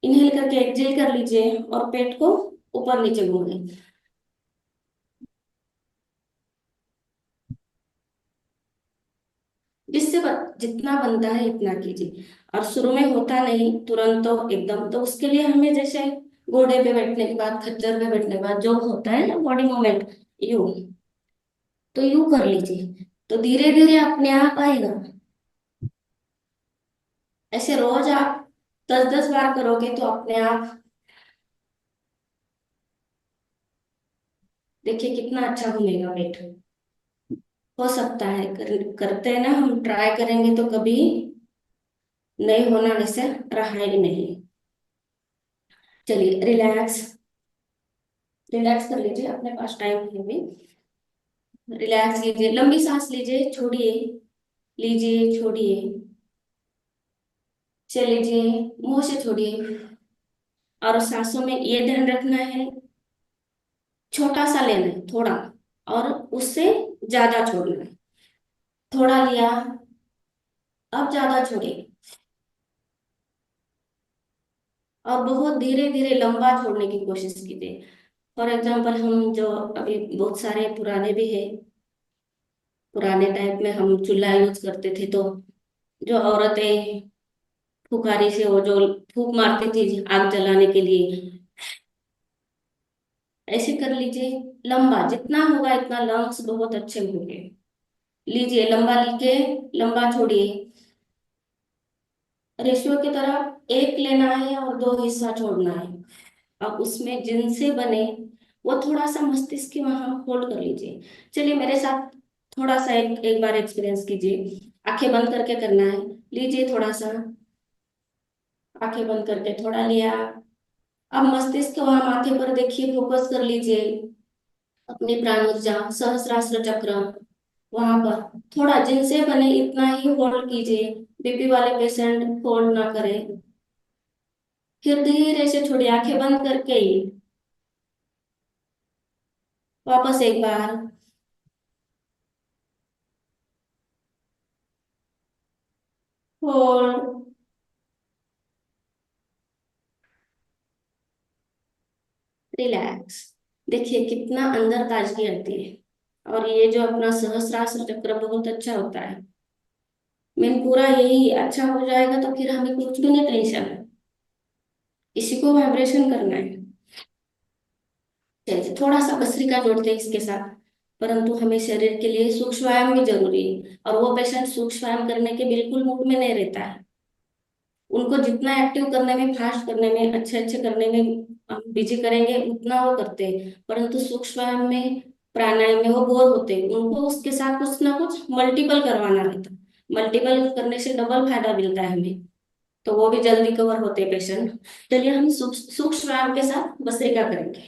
इनहेल करके एक्सहेल कर लीजिए और पेट को ऊपर नीचे घूमें। जितना बनता है इतना कीजिए। और शुरू में होता नहीं तुरंत तो एकदम, तो उसके लिए हमें जैसे घोड़े पे बैठने के बाद, खच्चर पे बैठने के बाद जो होता है ना बॉडी मूवमेंट, यू, तो यू कर लीजिए, तो धीरे धीरे अपने आप आएगा। ऐसे रोज आप 10-10 बार करोगे तो अपने आप देखिए कितना अच्छा घूमेगा पेट। हो सकता है करते हैं ना, हम ट्राई करेंगे तो कभी नहीं होना वैसे रहा ही नहीं। चलिए रिलैक्स। रिलैक्स कर लीजिए, अपने पास टाइम है भी। रिलैक्स लीजिए, लंबी सांस लीजिए, छोड़िए, लीजिए, छोड़िए, चलिए, मुंह से छोड़िए। और सांसों में ये ध्यान रखना है, छोटा सा लेना है थोड़ा, और उससे ज्यादा छोड़ना है। थोड़ा लिया, अब ज्यादा छोड़िए। और बहुत धीरे धीरे लंबा छोड़ने की कोशिश कीजिए। फॉर एग्जाम्पल हम जो अभी बहुत सारे पुराने भी है, पुराने टाइम में हम चूल्हा यूज करते थे, तो जो औरतें फुकारी से वो जो फूक मारती थी आग जलाने के लिए, ऐसे कर लीजिए। लंबा जितना होगा इतना, लंग्स बहुत अच्छे होंगे। लीजिए, लंबा लीजिए, लंबा छोड़िए। रेशियो की तरह एक लेना है और दो हिस्सा छोड़ना है। अब उसमें जिनसे बने वो थोड़ा सा मस्तिष्क के वहां होल्ड कर लीजिए। चलिए मेरे साथ थोड़ा सा एक बार एक्सपीरियंस कीजिए। आंखें बंद करके करना है। लीजिए थोड़ा सा, आंखें बंद करके थोड़ा लिया। अब मस्तिष्क वहां माथे पर देखिए, फोकस कर लीजिए अपनी प्राण ऊर्जा, सहस्रास्त्र चक्र वहां पर। थोड़ा जिनसे बने इतना ही होल्ड कीजिए। बीपी वाले पेशेंट होल्ड ना करें। फिर धीरे से छोड़िए, आंखें बंद करके ही। वापस एक बार। होल्ड। रिलैक्स। देखिए कितना अंदर ताजगी आती है। और ये जो अपना सहस्रास्त्र चक्र बहुत अच्छा होता है। मेन पूरा यही अच्छा हो जाएगा तो फिर हमें कुछ भी नहीं टेंशन है। इसी को वाइब्रेशन करना है। चलिए थोड़ा सा भस्त्रिका जोड़ते हैं इसके साथ। परंतु हमें शरीर के लिए सूक्ष्म व्यायाम भी जरूरी है, और वो पेशेंट सूक्ष्म व्यायाम करने के बिल्कुल मूड में नहीं रहता है। उनको जितना एक्टिव करने में, फास्ट करने में, अच्छे अच्छे करने में बिजी करेंगे उतना वो करते हैं, परंतु सूक्ष्म व्यायाम में, प्राणायाम में वो बोर होते हैं। उनको उसके साथ कुछ ना कुछ मल्टीपल करवाना रहता है। मल्टीपल करने से डबल फायदा मिलता है हमें, तो वो भी जल्दी कवर होते हैं पेशेंट। चलिए हम सूक्ष्म व्यायाम के साथ भस्त्रिका करेंगे।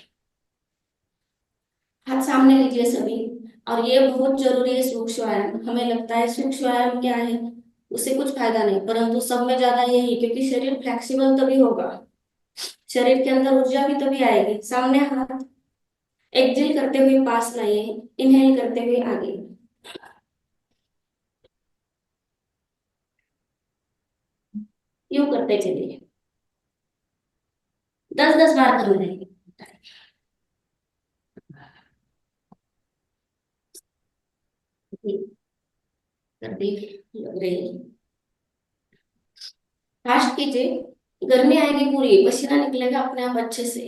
हाथ सामने लीजिए सभी। और ये बहुत जरूरी है सूक्ष्म व्यायाम। हमें लगता है सूक्ष्म व्यायाम क्या है, उससे कुछ फायदा नहीं, परंतु सब में ज्यादा यही, क्योंकि शरीर फ्लेक्सिबल तभी होगा, शरीर के अंदर ऊर्जा भी तभी आएगी। सामने हाथ, एक्सहेल करते हुए पास लाइए, इनहेल करते हुए आगे। यूं करते चलिए, 10-10 बार करना है। कर दी, लग रही है। फास्ट कीजिए, गर्मी आएगी पूरी, पसीना निकलेगा अपने आप अच्छे से।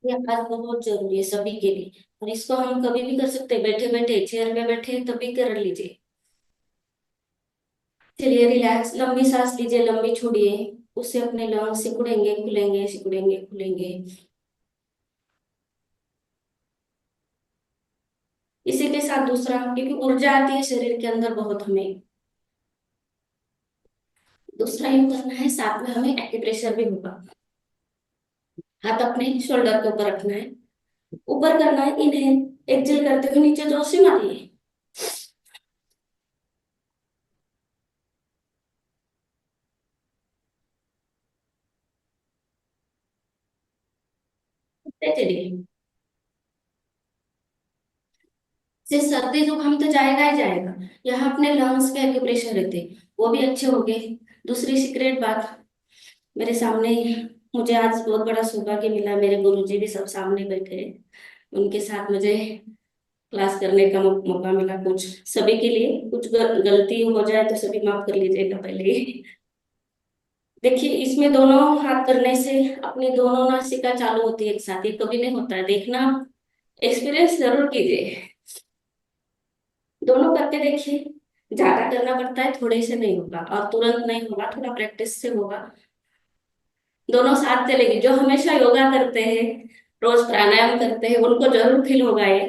ये अभ्यास बहुत जरूरी है सभी के लिए, और इसको हम कभी भी कर सकते हैं, बैठे बैठे, चेयर पे बैठे तभी कर लीजिए। चलिए रिलैक्स, लंबी सांस लीजिए, लंबी छोड़िए। उससे अपने लंग्स सिकुड़ेंगे, खुलेंगे, सिकुड़ेंगे, खुलेंगे। इसी के साथ दूसरा, क्योंकि ऊर्जा आती है शरीर के अंदर बहुत, हमें दूसरा यूं करना है, साथ में हमें एक्यूप्रेशर भी होगा। हाथ अपने शोल्डर के ऊपर रखना है, ऊपर करना है, इनहेल, एक्सहेल करते हुए नीचे जोर से मारिए। चलिए, से सर्दी जुकाम तो जाएगा ही जाएगा। यहाँ अपने लंग्स के एक्यूप्रेशर रहते हैं, वो भी अच्छे हो गए। दूसरी सीक्रेट बात, मेरे सामने ही, मुझे आज बहुत बड़ा सौभाग्य मिला, मेरे गुरुजी भी सब सामने बैठे हैं। उनके साथ मुझे क्लास करने का मौका मिला। कुछ सभी के लिए कुछ गलती हो जाए तो सभी माफ कर लीजिएगा पहले ही। देखिए, इसमें दोनों हाथ करने से अपनी दोनों नासिका चालू होती है एक साथ, ये कभी नहीं होता है, देखना, एक्सपीरियंस जरूर कीजिए। दोनों करके देखिए, ज्यादा करना पड़ता है, थोड़े से नहीं होगा, और तुरंत नहीं होगा, थोड़ा प्रैक्टिस से होगा। दोनों साथ चलेगी। जो हमेशा योगा करते हैं, रोज प्राणायाम करते हैं, उनको जरूर फील होगा ये,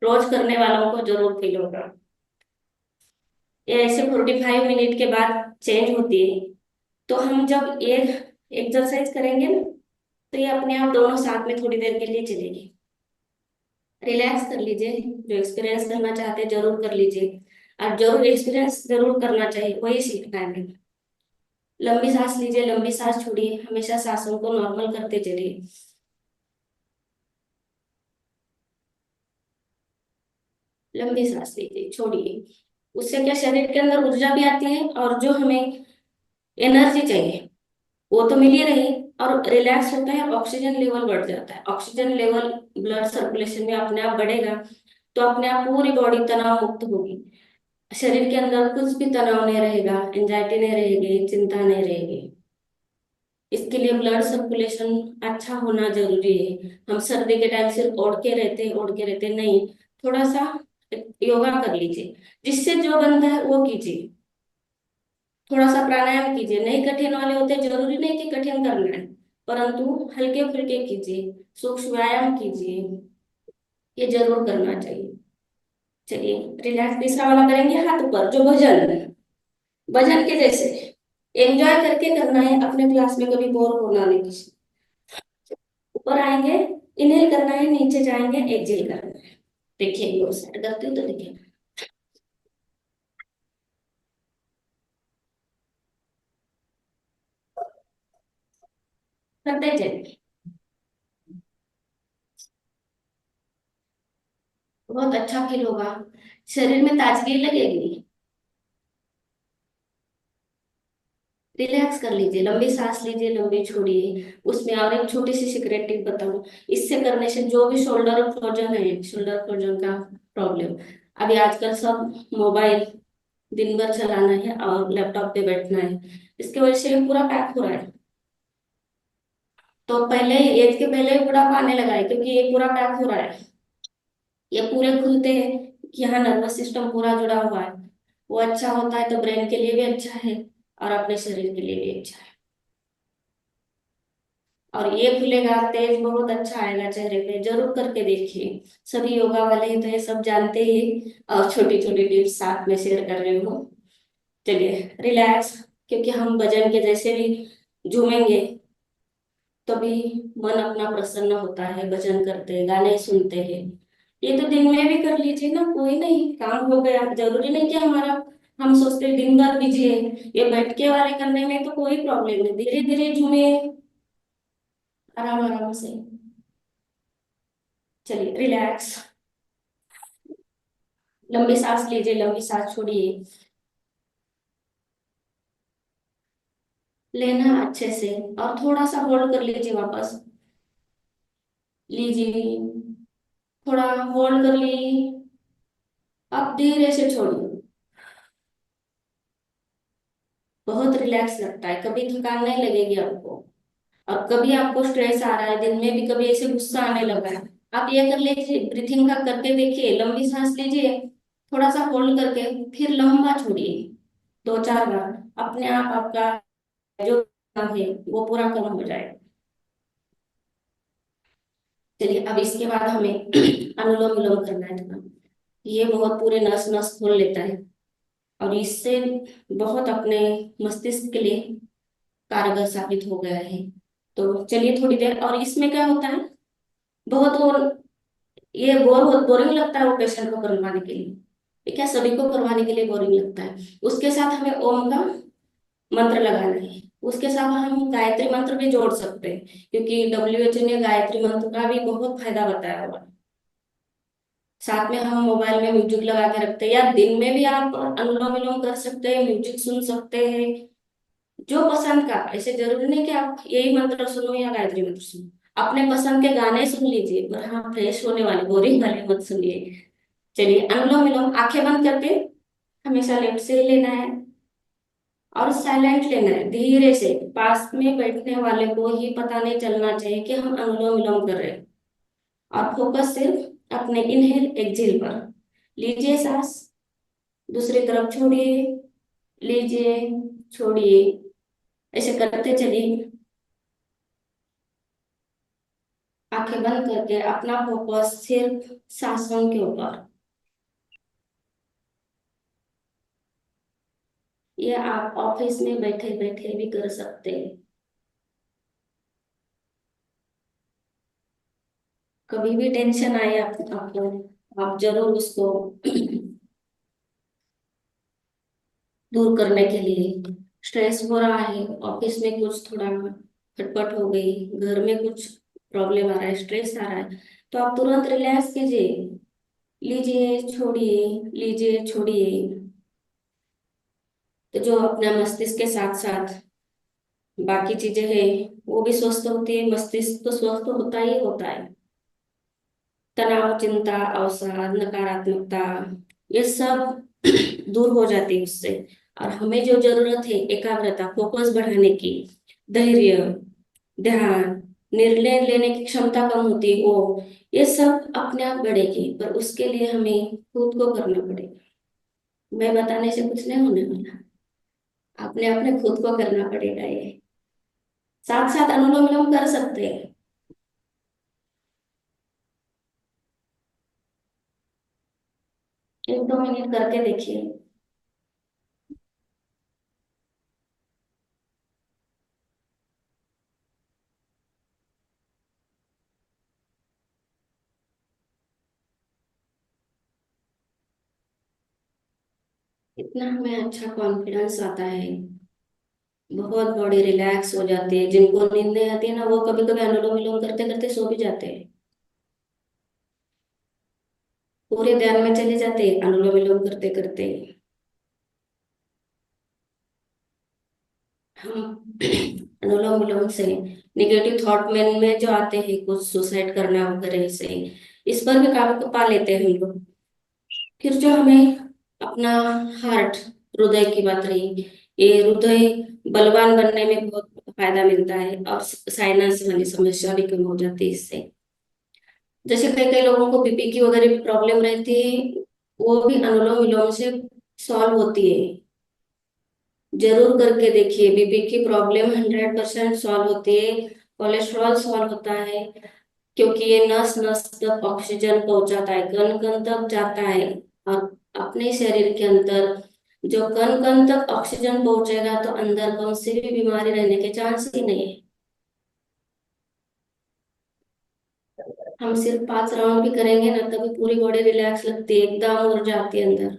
रोज करने वालों को जरूर फील होगा। ये ऐसे 45 मिनट के बाद चेंज होती है। तो हम जब ये एक्सरसाइज करेंगे ना, तो ये अपने आप दोनों साथ में थोड़ी देर के लिए चलेगी। रिलैक्स कर लीजिए, जो एक्सपीरियंस करना चाहते हैं जरूर कर लीजिए, और जरूर एक्सपीरियंस जरूर करना चाहिए, वही सीखना है हमें। लंबी सांस लीजिए, लंबी सांस छोड़िए, हमेशा सांसों को नॉर्मल करते चलिए। लंबी सांस लीजिए, छोड़िए। उससे क्या, शरीर के अंदर ऊर्जा भी आती है, और जो हमें एनर्जी चाहिए वो तो मिल ही रही, और रिलैक्स होता है, ऑक्सीजन लेवल बढ़ जाता है। ऑक्सीजन लेवल ब्लड सर्कुलेशन में अपने आप बढ़ेगा, तो अपने आप पूरी बॉडी तनाव मुक्त होगी। शरीर के अंदर कुछ भी तनाव नहीं रहेगा, एंजाइटी नहीं रहेगी, चिंता नहीं रहेगी। इसके लिए ब्लड सर्कुलेशन अच्छा होना जरूरी है। हम सर्दी के टाइम सिर्फ ओढ़ के रहते नहीं, थोड़ा सा योगा कर लीजिए, जिससे जो बनता है वो कीजिए। थोड़ा सा प्राणायाम कीजिए, नहीं कठिन वाले होते, जरूरी नहीं कि कठिन करना है, परंतु हल्के फुल्के कीजिए, सूक्ष्म व्यायाम कीजिए, ये जरूर करना चाहिए। चलिए रिलैक्स, तीसरा वाला करेंगे, हाथ ऊपर, जो भजन, भजन के जैसे एंजॉय करके करना है, अपने क्लास में कभी बोर होना नहीं किसी। ऊपर आएंगे, इनहेल करना है, नीचे जाएंगे, एक्सहेल करना है। देखिए ये सेट करती हूँ तो देखिए, करते चलिए, बहुत अच्छा फील होगा, शरीर में ताजगी लगेगी। रिलैक्स कर लीजिए, लंबी सांस लीजिए, लंबी छोड़िए। उसमें और एक छोटी सी सीक्रेट टिप बताऊं, इससे करने से जो भी शोल्डर फ्रोजन है, शोल्डर फ्रोजन का प्रॉब्लम, अभी आजकल सब मोबाइल दिन भर चलाना है और लैपटॉप पे बैठना है, इसकी वजह से पूरा पैक हो रहा है। तो पहले एज के पहले ही बुढ़ापा आने लगा है, क्योंकि ये पूरा पैक हो रहा है, ये पूरे खुलते हैं कि यहाँ नर्वस सिस्टम पूरा जुड़ा हुआ है। वो अच्छा होता है तो ब्रेन के लिए भी अच्छा है और अपने शरीर के लिए भी अच्छा है। और ये खुलेगा, तेज बहुत अच्छा आएगा चेहरे पे, जरूर करके देखिए। सभी योगा वाले हैं तो ये सब जानते ही, और छोटी छोटी टिप्स साथ में शेयर कर रही हूँ। चलिए रिलैक्स, क्योंकि हम भजन के जैसे भी झूमेंगे तभी मन अपना प्रसन्न होता है। भजन करते हैं, गाने सुनते हैं, ये तो दिन में भी कर लीजिए ना, कोई नहीं, काम हो गया। जरूरी नहीं कि हमारा, हम सोचते हैं दिन भर बिजी है, ये बैठ के वाले करने में तो कोई प्रॉब्लम नहीं, धीरे धीरे झूमिए, आराम आराम से। चलिए रिलैक्स, लंबी सांस लीजिए, लंबी सांस छोड़िए, लेना अच्छे से, और थोड़ा सा होल्ड कर लीजिए, वापस लीजिए, थोड़ा होल्ड कर लीजिए, अब धीरे से छोड़िए। बहुत रिलैक्स लगता है, कभी थकान नहीं लगेगी आपको। और कभी आपको स्ट्रेस आ रहा है दिन में भी, कभी ऐसे गुस्सा आने लगा है, आप ये कर लीजिए, ब्रीथिंग का करके देखिए, लंबी सांस लीजिए, थोड़ा सा होल्ड करके फिर लंबा छोड़िए, 2-4 बार, अपने आप आपका जो काम है वो पूरा कम हो जाएगा। चलिए अब इसके बाद हमें अनुलोम विलोम करना है थोड़ा। ये बहुत पूरे नस नस खोल लेता है, और इससे बहुत अपने मस्तिष्क के लिए कारगर साबित हो गया है। तो चलिए थोड़ी देर, और इसमें क्या होता है, बहुत वो, ये बहुत बोरिंग लगता है वो पेशेंट को करवाने के लिए, ये क्या सभी को करवाने के लिए बोरिंग लगता है। उसके साथ हमें ओम का मंत्र लगाना है, उसके साथ हम गायत्री मंत्र भी जोड़ सकते हैं, क्योंकि WHO ने गायत्री मंत्र का भी बहुत फायदा बताया हुआ है। साथ में हम मोबाइल में म्यूजिक लगा के रखते हैं, या दिन में भी आप अनुलोम विलोम कर सकते हैं, म्यूजिक सुन सकते हैं, जो पसंद का। ऐसे जरूरी नहीं कि आप यही मंत्र सुनो या गायत्री मंत्र सुनो, अपने पसंद के गाने सुन लीजिए, पर हाँ फ्रेश होने वाले बोरिंग वाले मत सुनिए। चलिए अनुलोम विलोम, आंखें बंद करके हमेशा लेफ्ट से ही लेना है, और साइलेंट लेना है, धीरे से, पास में बैठने वाले को ही पता नहीं चलना चाहिए कि हम अनुलोम विलोम कर रहे हैं। और फोकस सिर्फ अपने इनहेल एक्सहेल पर, लीजिए सांस, दूसरी तरफ छोड़िए, लीजिए, छोड़िए, ऐसे करते चलिए, आंखें बंद करके अपना फोकस सिर्फ सांसों के ऊपर। ये आप ऑफिस में बैठे बैठे भी कर सकते हैं। कभी भी टेंशन आए आपको, आप जरूर उसको दूर करने के लिए, स्ट्रेस हो रहा है, ऑफिस में कुछ थोड़ा खटपट हो गई, घर में कुछ प्रॉब्लम आ रहा है, स्ट्रेस आ रहा है, तो आप तुरंत रिलैक्स कीजिए, लीजिए, छोड़िए, लीजिए, छोड़िए। तो जो अपना मस्तिष्क के साथ साथ बाकी चीजें हैं वो भी स्वस्थ होती है, मस्तिष्क तो स्वस्थ होता ही होता है। तनाव, चिंता, अवसाद, नकारात्मकता, ये सब दूर हो जाती है उससे। और हमें जो जरूरत है एकाग्रता, फोकस बढ़ाने की, धैर्य, ध्यान, निर्णय लेने की क्षमता कम होती है वो, ये सब अपने आप बढ़ेगी, पर उसके लिए हमें खुद को करना पड़ेगा। मैं बताने से कुछ नहीं होने वाला, आपने अपने खुद को करना पड़ेगा ये। साथ साथ अनुलोम विलोम कर सकते हैं। 1-2 मिनट करके देखिए। इतना हमें अच्छा कॉन्फिडेंस आता है, बहुत बॉडी रिलैक्स हो जाती है। जिनको नींद नहीं आती है ना, वो कभी कभी अनुलोम विलोम करते करते सो भी जाते हैं, पूरे ध्यान में चले जाते हैं अनुलोम विलोम करते करते। हम अनुलोम विलोम से निगेटिव थॉट में जो आते हैं, कुछ सुसाइड करना वगैरह से, इस पर भी काबू पा लेते हैं हम लोग। फिर जो हमें अपना हार्ट, हृदय की बात रही, ये हृदय बलवान बनने में बहुत फायदा मिलता है और साइनस वाली समस्या भी कम हो जाती है इससे। जैसे कई कई लोगों को बीपी की वगैरह भी प्रॉब्लम रहती है, वो भी अनुलोम विलोम से सॉल्व होती है। जरूर करके देखिए, बीपी की प्रॉब्लम 100% सॉल्व होती है। कोलेस्ट्रॉल सॉल्व होता है, क्योंकि ये नस नस तक ऑक्सीजन पहुंचाता है, कण कण तक जाता है। और अपने शरीर के अंदर जो कण कण तक ऑक्सीजन पहुंचेगा तो अंदर कौन सी भी बीमारी रहने के चांस ही नहीं है। हम सिर्फ 5 राउंड भी करेंगे ना, तभी पूरी बॉडी रिलैक्स लगती है, एकदम उड़ जाती है अंदर।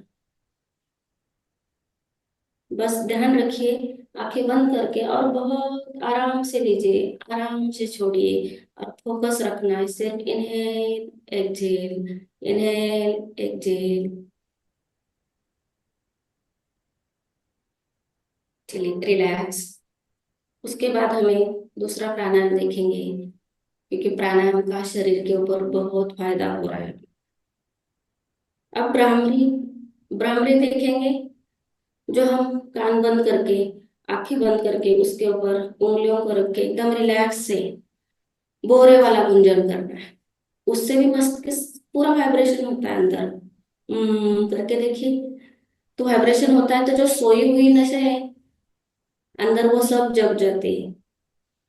बस ध्यान रखिए, आंखें बंद करके और बहुत आराम से लीजिए, आराम से छोड़िए और फोकस रखना है सिर्फ इनहेल एक्सहेल, इनहेल एक्सहेल। चलिए रिलैक्स। उसके बाद हमें दूसरा प्राणायाम देखेंगे, क्योंकि प्राणायाम का शरीर के ऊपर बहुत फायदा हो रहा है। अब ब्राह्मरी, ब्राह्मरी देखेंगे, जो हम कान बंद करके, आंखें बंद करके उसके ऊपर उंगलियों को रख के एकदम रिलैक्स से बोरे वाला गुंजन करना है। उससे भी मस्तिष्क पूरा वाइब्रेशन होता है अंदर। करके देखिए, तो वाइब्रेशन होता है तो जो सोई हुई नसें हैं अंदर वो सब जग जाती है,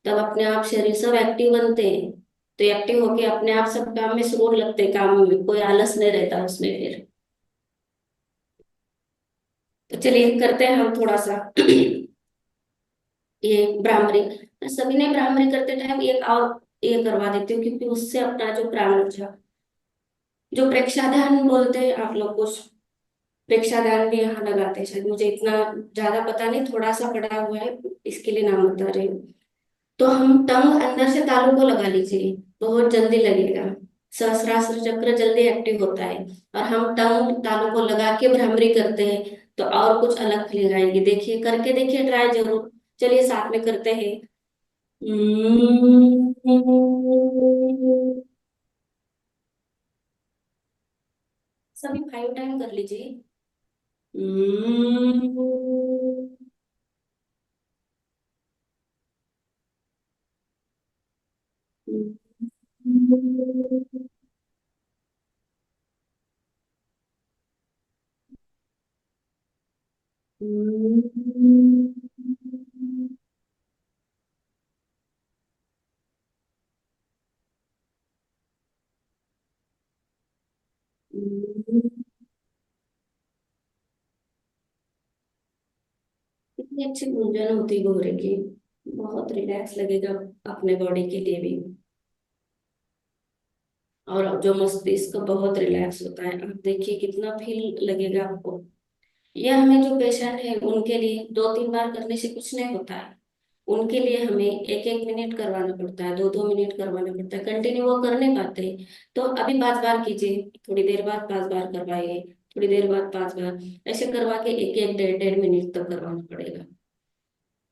तब अपने आप शरीर सब एक्टिव बनते हैं। तो एक्टिव होके अपने आप सब काम में शुरू लगते हैं, काम में कोई आलस नहीं रहता उसमें फिर। तो चलिए करते हैं हम थोड़ा सा ये ब्राह्मरी। सभी ने ब्राह्मरी करते टाइम एक और ये करवा देती हूँ, क्योंकि उससे अपना जो प्राण ऊर्जा, जो प्रेक्षाध्यान बोलते हैं आप लोग कुछ, प्रेक्षाध्यान भी यहाँ लगाते हैं शायद, मुझे इतना ज्यादा पता नहीं, थोड़ा सा पढ़ा हुआ है इसके लिए नाम बता रही हूँ। तो हम टंग अंदर से तालू को लगा लीजिए, बहुत जल्दी लगेगा। सहस्रार चक्र जल्दी एक्टिव होता है। और हम टंग तालू को लगा के भ्रामरी करते हैं तो और कुछ अलग फीलिंग आएगी। देखिए, करके देखिए, ट्राई जरूर। चलिए साथ में करते हैं। सभी 5 टाइम कर लीजिए। कितनी अच्छी गुंजन होती है भौरे की, बहुत रिलैक्स लगेगा अपने बॉडी के लिए भी। और जो मस्तिष्क बहुत रिलैक्स होता है, आप देखिए कितना फील लगेगा आपको। यह हमें जो पेशेंट है उनके लिए 2-3 बार करने से कुछ नहीं होता है। उनके लिए हमें 1-1 मिनट करवाना पड़ता है, 2-2 मिनट करवाना पड़ता है, कंटिन्यू वो कर नहीं पाते। तो अभी 5 बार कीजिए, थोड़ी देर बाद 5 बार करवाइए, थोड़ी देर बाद 5 बार, ऐसे करवा के 1-1 1.5 1.5 मिनट तक करवाना पड़ेगा।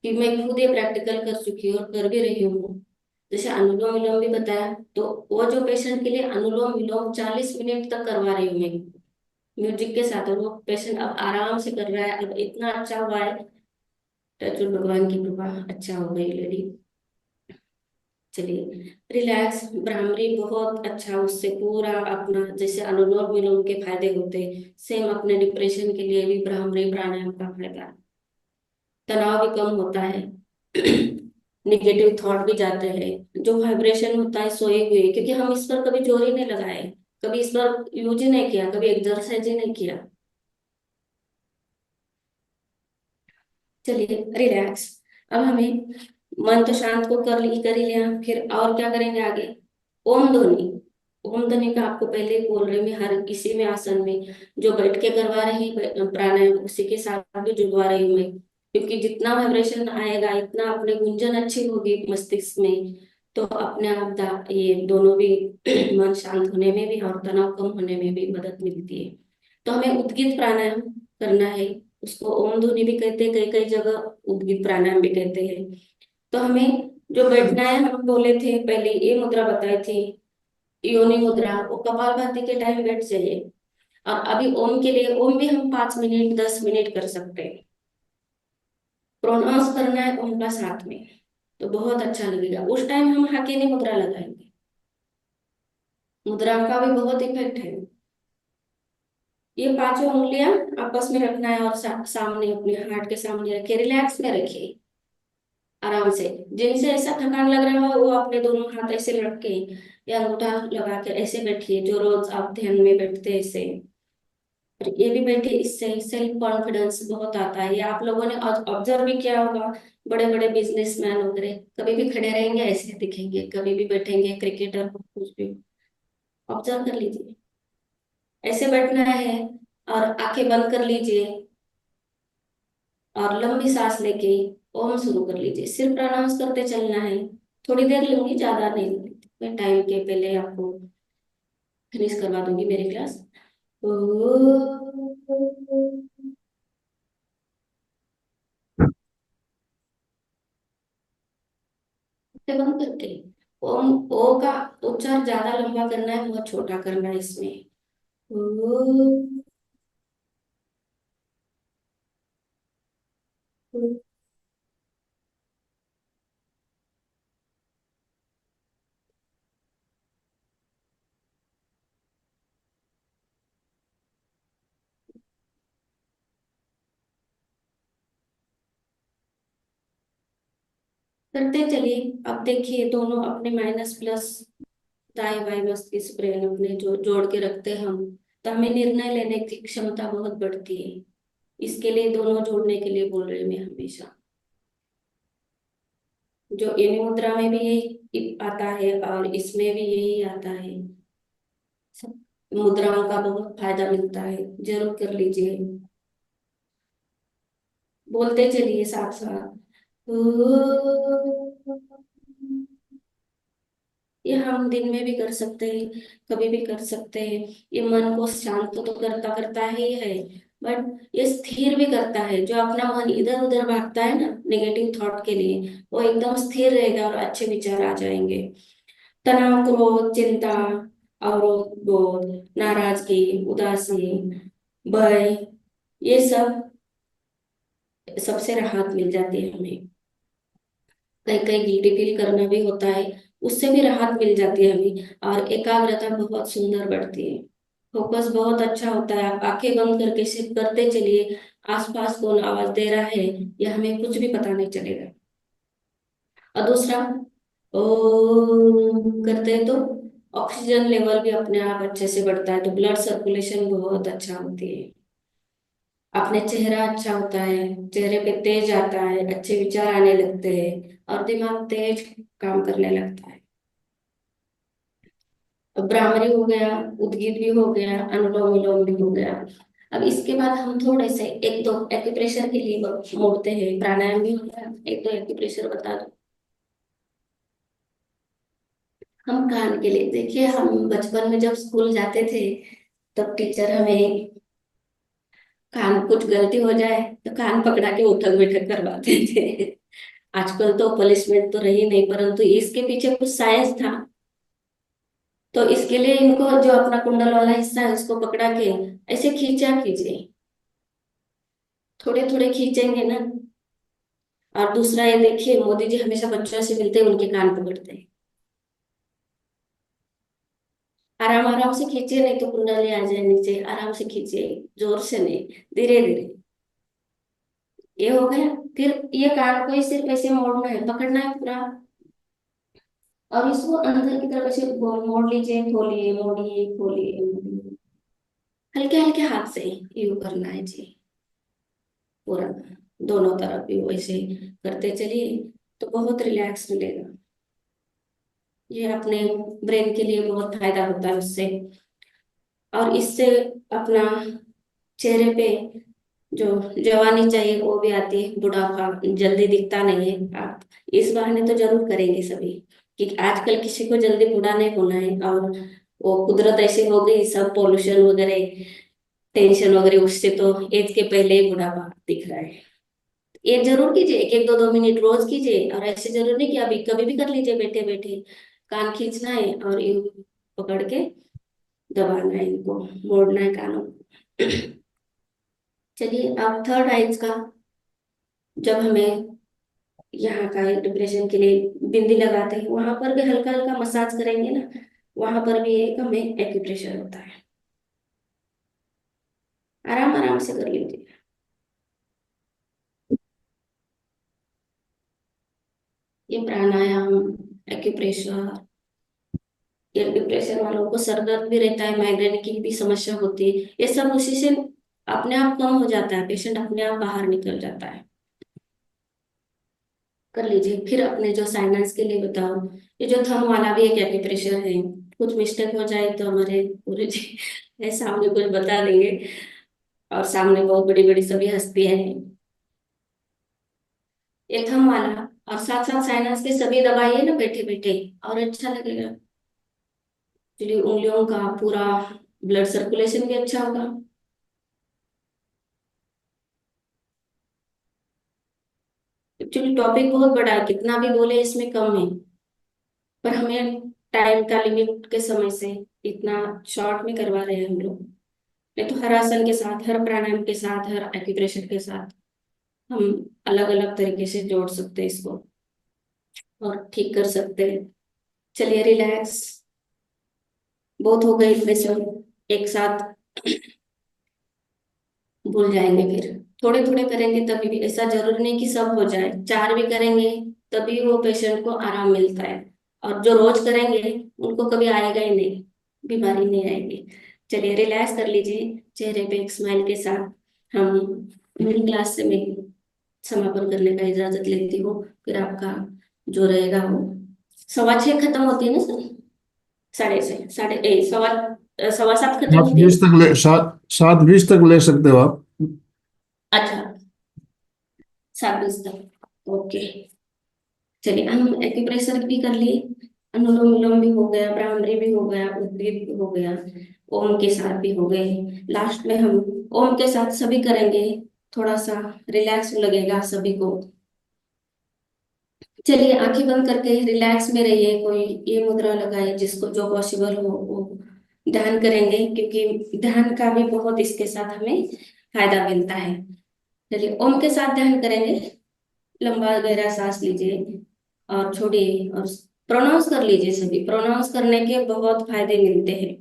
कि मैं खुद ये प्रैक्टिकल कर चुकी हूँ और कर भी रही हूँ। जैसे अनुलोम विलोम भी बताया, तो वो जो पेशेंट के लिए अनुलोम विलोम 40 मिनट तक करवा रही हूँ मैं म्यूजिक के साथ, और वो पेशेंट अब आराम से कर रहा है, अब इतना अच्छा हुआ है। टचवुड, भगवान की कृपा, अच्छा हो गई लेडी। चलिए रिलैक्स। भ्रामरी बहुत अच्छा, उससे पूरा अपना, जैसे अनुलोम विलोम के फायदे होते सेम अपने डिप्रेशन के लिए भी भ्रामरी प्राणायाम का फायदा है। तनाव भी कम होता है, निगेटिव थॉट भी जाते हैं, जो वाइब्रेशन होता है सोए हुए, क्योंकि हम इस पर कभी जोर ही नहीं लगाए, कभी इस पर यूज ही नहीं किया, कभी एक्सरसाइज ही नहीं किया। चलिए रिलैक्स। अब हमें मन तो शांत को कर ही लिया, फिर और क्या करेंगे आगे? ओम ध्वनि। ओम ध्वनि का आपको पहले ही बोल रही मैं, हर किसी में आसन में जो बैठ के करवा रही प्राणायाम, उसी के साथ भी जुड़वा रही हूँ मैं, क्योंकि जितना वाइब्रेशन आएगा इतना अपने गुंजन अच्छी होगी मस्तिष्क में, तो अपने आप ये दोनों भी मन शांत होने में भी और तनाव कम होने में भी मदद मिलती है। तो हमें उद्गीत प्राणायाम करना है, उसको ओम ध्वनि भी कहते हैं, कई कई जगह उद्गीत प्राणायाम भी कहते हैं। तो हमें जो बैठना है, हम बोले थे पहले ये मुद्रा बताई थी, योनि मुद्रा, वो कपालभाति के टाइम बैठ जाइए। और अभी ओम के लिए, ओम भी हम 5 मिनट 10 मिनट कर सकते हैं। प्रोनाउंस करना है ओम का साथ में। तो बहुत अच्छा लगेगा। उस टाइम हम हाकेनी मुद्रा लगाएंगे। मुद्रा का भी बहुत इफेक्ट है। ये पांचों उंगलियां आपस में रखना है और सामने अपने हार्ट के सामने रखे, रिलैक्स में रखिए आराम से। जिनसे ऐसा थकान लग रहा हो वो अपने दोनों हाथ ऐसे रख के या अंगूठा लगा के ऐसे बैठिए, जो रोज आप ध्यान में बैठते हैं ऐसे। और ये भी बैठिए, इससे सेल्फ कॉन्फिडेंस बहुत आता है। ये आप लोगों ने ऑब्जर्व भी किया होगा, बड़े बड़े बिजनेसमैन वगैरह कभी भी खड़े रहेंगे ऐसे दिखेंगे, कभी भी बैठेंगे, क्रिकेटर हो कुछ भी, ऑब्जर्व कर लीजिए। ऐसे बैठना है और आंखें बंद कर लीजिए और लंबी सांस लेके ओम शुरू कर लीजिए। सिर्फ प्रणाम करते चलना है। थोड़ी देर लूंगी, ज्यादा नहीं लूंगी, मैं टाइम के पहले आपको फिनिश करवा दूंगी मेरी क्लास। आंखें बंद करके ओम, ओ का उच्चार ज्यादा लंबा करना है, बहुत छोटा करना है इसमें। ओ, करते चलिए। अब देखिए दोनों अपने माइनस प्लस दाएं बाएं मस्तिष्क ब्रेन अपने जो जोड़ के रखते हैं हम, तो हमें निर्णय लेने की क्षमता बहुत बढ़ती है। इसके लिए दोनों जोड़ने के लिए बोल रही हूँ मैं हमेशा। जो इन मुद्रा में भी यही आता है और इसमें भी यही आता है। सब मुद्राओं का बहुत फायदा मिलता है, जरूर कर लीजिए। बोलते चलिए साथ साथ। ये हम दिन में भी कर सकते हैं, कभी भी कर सकते हैं। ये मन को शांत तो करता करता ही है, बट ये स्थिर भी करता है। जो अपना मन इधर उधर भागता है ना नेगेटिव थॉट के लिए, वो एकदम स्थिर रहेगा और अच्छे विचार आ जाएंगे। तनाव, क्रोध, चिंता, अवरोध बोध, नाराजगी, उदासी, भय, ये सब सबसे राहत मिल जाती है हमें। कहीं कहीं गिल्टी फील करना भी होता है, उससे भी राहत मिल जाती है हमें। और एकाग्रता बहुत सुंदर बढ़ती है। फोकस बहुत अच्छा होता है। आप आंखें बंद करके सिर्फ करते चलिए, आसपास कौन आवाज दे रहा है यह हमें कुछ भी पता नहीं चलेगा। और दूसरा, ओ करते हैं तो ऑक्सीजन लेवल भी अपने आप अच्छे से बढ़ता है, तो ब्लड सर्कुलेशन बहुत अच्छा होती है। अपने चेहरा अच्छा होता है, चेहरे पे तेज आता है, अच्छे विचार आने लगते हैं और दिमाग तेज काम करने लगता है। अब भ्रामरी हो गया, उद्गीत भी हो गया, अनुलोम विलोम भी हो गया। अब इसके बाद हम थोड़े से एक दो एक्यूप्रेशर के लिए मोड़ते हैं। प्राणायाम भी हो गया, एक दो एक्यूप्रेशर बता दो। हम कान के लिए देखिए, हम बचपन में जब स्कूल जाते थे तब टीचर हमें कान कुछ गलती हो जाए तो कान पकड़ा के उठक बैठक करवाते थे। आजकल तो पनिशमेंट तो रही नहीं, परंतु इसके पीछे कुछ साइंस था। तो इसके लिए इनको जो अपना कुंडल वाला हिस्सा है उसको पकड़ा के ऐसे खींचा कीजिए, थोड़े थोड़े खींचेंगे ना। और दूसरा ये देखिए, मोदी जी हमेशा बच्चों से मिलते हैं, उनके कान पकड़ते हैं। आराम आराम से खींचिए, नहीं तो कुंडली आ जाए नीचे। आराम से खींचिए, जोर से नहीं, धीरे धीरे। ये हो गया। फिर ये कान को ही सिर्फ ऐसे मोड़ना है, पकड़ना है पूरा, और इसको अंदर की तरफ ऐसे मोड़ लीजिए, खोलिए, मोड़िए, खोलिए, मोड़िए। हल्के हल्के हाथ से यू करना है जी, पूरा दोनों तरफ भी वैसे करते चलिए तो बहुत रिलैक्स मिलेगा। ये अपने ब्रेन के लिए बहुत फायदा होता है उससे। और इससे अपना चेहरे पे जो जवानी चाहिए वो भी आती है, बुढ़ापा जल्दी दिखता नहीं है। आप इस बहाने तो जरूर करेंगे सभी, कि आजकल किसी को जल्दी बूढ़ा नहीं होना है। और वो कुदरत ऐसी हो गई, सब पोल्यूशन वगैरह, टेंशन वगैरह, उससे तो एज के पहले ही बुढ़ापा दिख रहा है। ये जरूर कीजिए, एक एक दो दो मिनट रोज कीजिए। और ऐसे जरूर नहीं कि अभी कभी भी कर लीजिए बैठे बैठे। कान खींचना है और यूं पकड़ के दबाना है, इनको मोड़ना है कानों को। चलिए अब थर्ड आइज का, जब हमें यहाँ का डिप्रेशन के लिए बिंदी लगाते हैं, वहां पर भी हल्का हल्का मसाज करेंगे ना, वहां पर भी एक हमें एक्यूप्रेशर होता है। आराम आराम से कर लीजिए। ये प्राणायाम, एक्यूप्रेशर, ये डिप्रेशन वालों को सर दर्द भी रहता है, माइग्रेन की भी समस्या होती है, ये सब उसी से अपने आप कम हो जाता है, पेशेंट अपने आप बाहर निकल जाता है। कर लीजिए। फिर अपने जो साइनेस के लिए बताओ, ये जो थम वाला भी एक एक्यूप्रेशर है, कुछ मिस्टेक हो जाए तो हमारे गुरु जी सामने कुछ बता देंगे, और सामने बहुत बड़ी बड़ी सभी हस्तियां हैं। ये थम वाला, और साथ साथ साइनस की सभी दवाइयाँ ना बैठे बैठे, और अच्छा लगेगा। एक्चुअली उंगलियों का पूरा ब्लड सर्कुलेशन भी अच्छा होगा। एक्चुअली टॉपिक बहुत बड़ा है, कितना भी बोले इसमें कम है, पर हमें टाइम का लिमिट के समय से इतना शॉर्ट में करवा रहे हैं हम लोग। नहीं तो हर आसन के साथ, हर प्राणायाम के साथ, हर एक्यूप्रेशर के साथ हम अलग अलग तरीके से जोड़ सकते हैं इसको, और ठीक कर सकते हैं। चलिए रिलैक्स, बहुत हो गई प्रेशर, एक साथ भूल जाएंगे। फिर थोड़े थोड़े करेंगे तभी भी, ऐसा जरूरी नहीं कि सब हो जाए, चार भी करेंगे तभी वो पेशेंट को आराम मिलता है। और जो रोज करेंगे उनको कभी आएगा ही नहीं, बीमारी नहीं आएगी। चलिए रिलैक्स कर लीजिए, चेहरे पे एक स्माइल के साथ हम मेरी क्लास से मैं समापन करने का इजाजत लेती हूँ। फिर आपका जो रहेगा वो 6:15 खत्म होती है ना सर? 6:30, 7:15 खत्म
सात
होती है
बीस तक ले, 7:20 तक ले सकते हो आप।
ना? अच्छा, 7:20 तक, ओके। चलिए हम एक्यूप्रेशर भी कर लिए, अनुलोम विलोम भी हो गया, भ्रामरी भी हो गया, उद्गीत भी हो गया, ओम के साथ भी हो गए। लास्ट में हम ओम के साथ सभी करेंगे, थोड़ा सा रिलैक्स लगेगा सभी को। चलिए आंखें बंद करके रिलैक्स में रहिए, कोई ये मुद्रा लगाए जिसको जो पॉसिबल हो वो ध्यान करेंगे, क्योंकि ध्यान का भी बहुत इसके साथ हमें फायदा मिलता है। चलिए ओम के साथ ध्यान करेंगे। लंबा गहरा सांस लीजिए और छोड़िए, और प्रोनाउंस कर लीजिए। सभी प्रोनाउंस करने के बहुत फायदे मिलते हैं।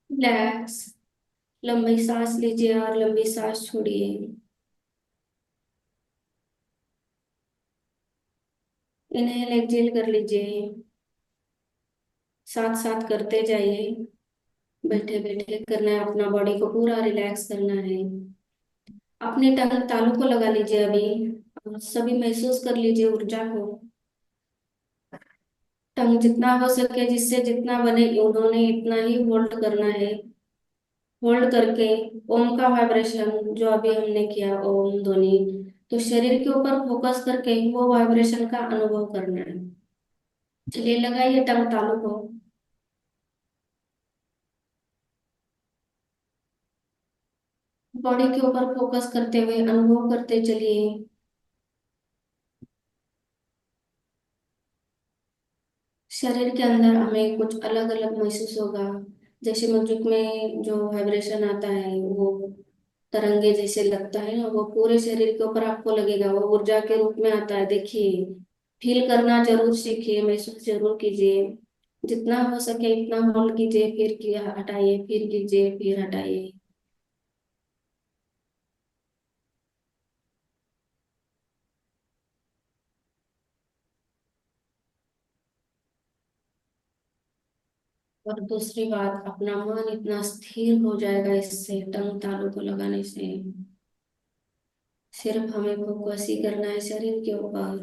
रिलैक्स, लंबी सांस लीजिए और लंबी सांस छोड़िए। इनहेल एक्सहेल कर लीजिए, साथ साथ करते जाइए। बैठे बैठे करना है, अपना बॉडी को पूरा रिलैक्स करना है। अपने तालू को लगा लीजिए अभी, और सभी महसूस कर लीजिए ऊर्जा को। टंग जितना हो सके, जिससे जितना बने उन्होंने इतना ही होल्ड करना है। होल्ड करके ओम का वाइब्रेशन जो अभी हमने किया, ओम ध्वनि, तो शरीर के ऊपर फोकस करके वो वाइब्रेशन का अनुभव करना है। चलिए लगाइए टंग तालु को। बॉडी के ऊपर फोकस करते हुए अनुभव करते चलिए। शरीर के अंदर हमें कुछ अलग अलग महसूस होगा। जैसे म्यूजिक में जो वाइब्रेशन आता है वो तरंगे जैसे लगता है ना, वो पूरे शरीर के ऊपर आपको लगेगा, वो ऊर्जा के रूप में आता है। देखिए, फील करना जरूर सीखिए, महसूस जरूर कीजिए। जितना हो सके इतना होल्ड कीजिए, फिर किया हटाइए, फिर कीजिए, फिर हटाइए। और दूसरी बात, अपना मन इतना स्थिर हो जाएगा इससे, टंग तालु को लगाने से। सिर्फ हमें फोकस ही करना है शरीर के ऊपर।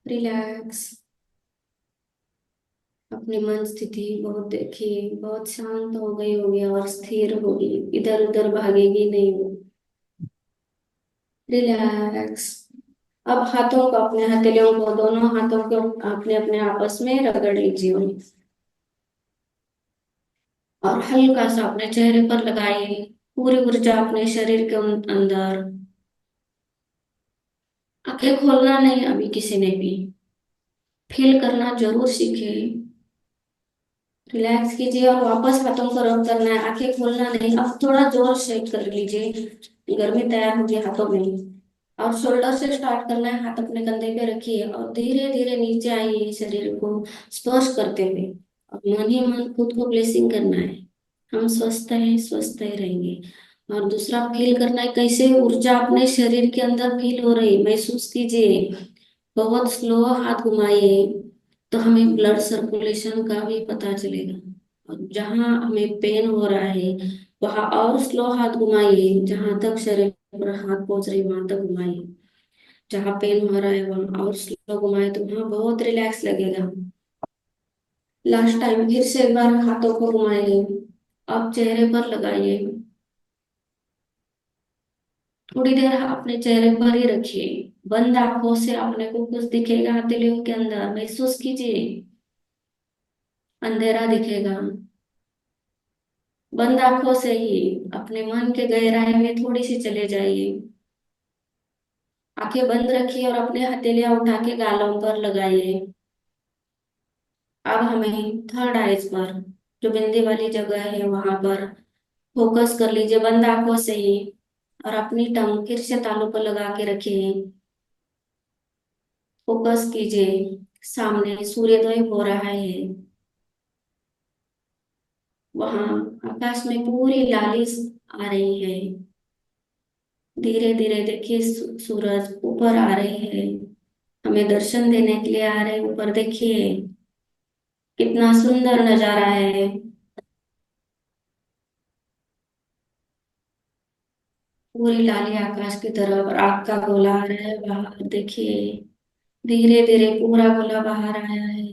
रिलैक्स। अपनी मन स्थिति बहुत देखिए, बहुत शांत हो गई होगी और स्थिर होगी, इधर उधर भागेगी नहीं वो। रिलैक्स। अब हाथों को, अपने हथेलियों को, दोनों हाथों को अपने अपने आपस में रगड़ लीजिए और हल्का सा अपने चेहरे पर लगाइए। पूरी ऊर्जा अपने शरीर के अंदर। आंखें खोलना नहीं अभी किसी ने भी, फील करना जरूर सीखे। रिलैक्स कीजिए और वापस हाथों को रब करना है, आंखें खोलना नहीं। अब थोड़ा जोर से कर लीजिए, गर्मी तैयार होगी हाथों में। और शोल्डर से स्टार्ट करना है, हाथ अपने कंधे पे रखिए और धीरे धीरे नीचे आइए, शरीर को स्पर्श करते हुए। और मन ही मन खुद को ब्लेसिंग करना है, हम स्वस्थ हैं, स्वस्थ ही रहेंगे। और दूसरा, फील करना है कैसे ऊर्जा अपने शरीर के अंदर फील हो रही, महसूस कीजिए। बहुत स्लो हाथ घुमाइए तो हमें ब्लड सर्कुलेशन का भी पता चलेगा। और जहाँ हमें पेन हो रहा है वहां और स्लो हाथ घुमाइए, जहां तक शरीर पर हाथ पहुंच रही वहां तक घुमाइए। जहाँ पेन हो रहा है वहां और स्लो घुमाए तो वहां बहुत रिलैक्स लगेगा। लास्ट टाइम फिर से एक बार हाथों को घुमाइए, आप चेहरे पर लगाइए। थोड़ी देर अपने चेहरे पर ही रखिए, बंद आंखों से अपने को कुछ दिखेगा हथेलियों के अंदर, महसूस कीजिए। अंधेरा दिखेगा। बंद आंखों से ही अपने मन के गहराई में थोड़ी सी चले जाइए। आंखें बंद रखिए और अपने हथेलियां उठा के गालों पर लगाइए। अब हमें थर्ड आइज पर, जो बिंदी वाली जगह है वहां पर फोकस कर लीजिए बंद आंखों से ही। और अपनी टंग फिर से तालू पर लगा के रखिए। फोकस कीजिए, सामने सूर्योदय हो रहा है। वहां आकाश में पूरी लाली आ रही है। धीरे धीरे देखिए, सूरज ऊपर आ रहे हैं, हमें दर्शन देने के लिए आ रहे हैं ऊपर। देखिए कितना सुंदर नजारा है। पूरी लाली आकाश की तरफ आग का गोला आ रहा है बाहर, देखिए धीरे धीरे पूरा गोला बाहर आया है।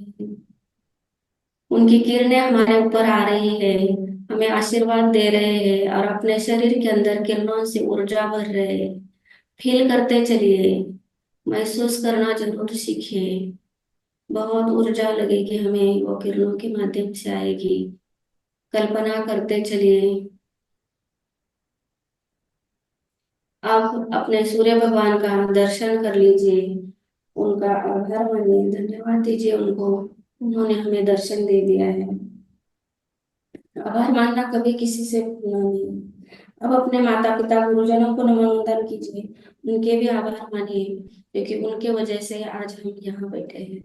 उनकी किरणें हमारे ऊपर आ रही है, हमें आशीर्वाद दे रहे हैं और अपने शरीर के अंदर किरणों से ऊर्जा भर रहे हैं। फील करते चलिए, महसूस करना जरूर सीखिए। बहुत ऊर्जा लगेगी हमें, वो किरणों के माध्यम से आएगी। कल्पना करते चलिए। आप अपने सूर्य भगवान का दर्शन कर लीजिए, उनका आभार मानिए, धन्यवाद दीजिए उनको, उन्होंने हमें दर्शन दे दिया है। आभार मानना कभी किसी से भूलना नहीं। अब अपने माता पिता गुरुजनों को नमन वंदन कीजिए, उनके भी आभार मानिए, क्योंकि उनके वजह से आज हम यहाँ बैठे हैं।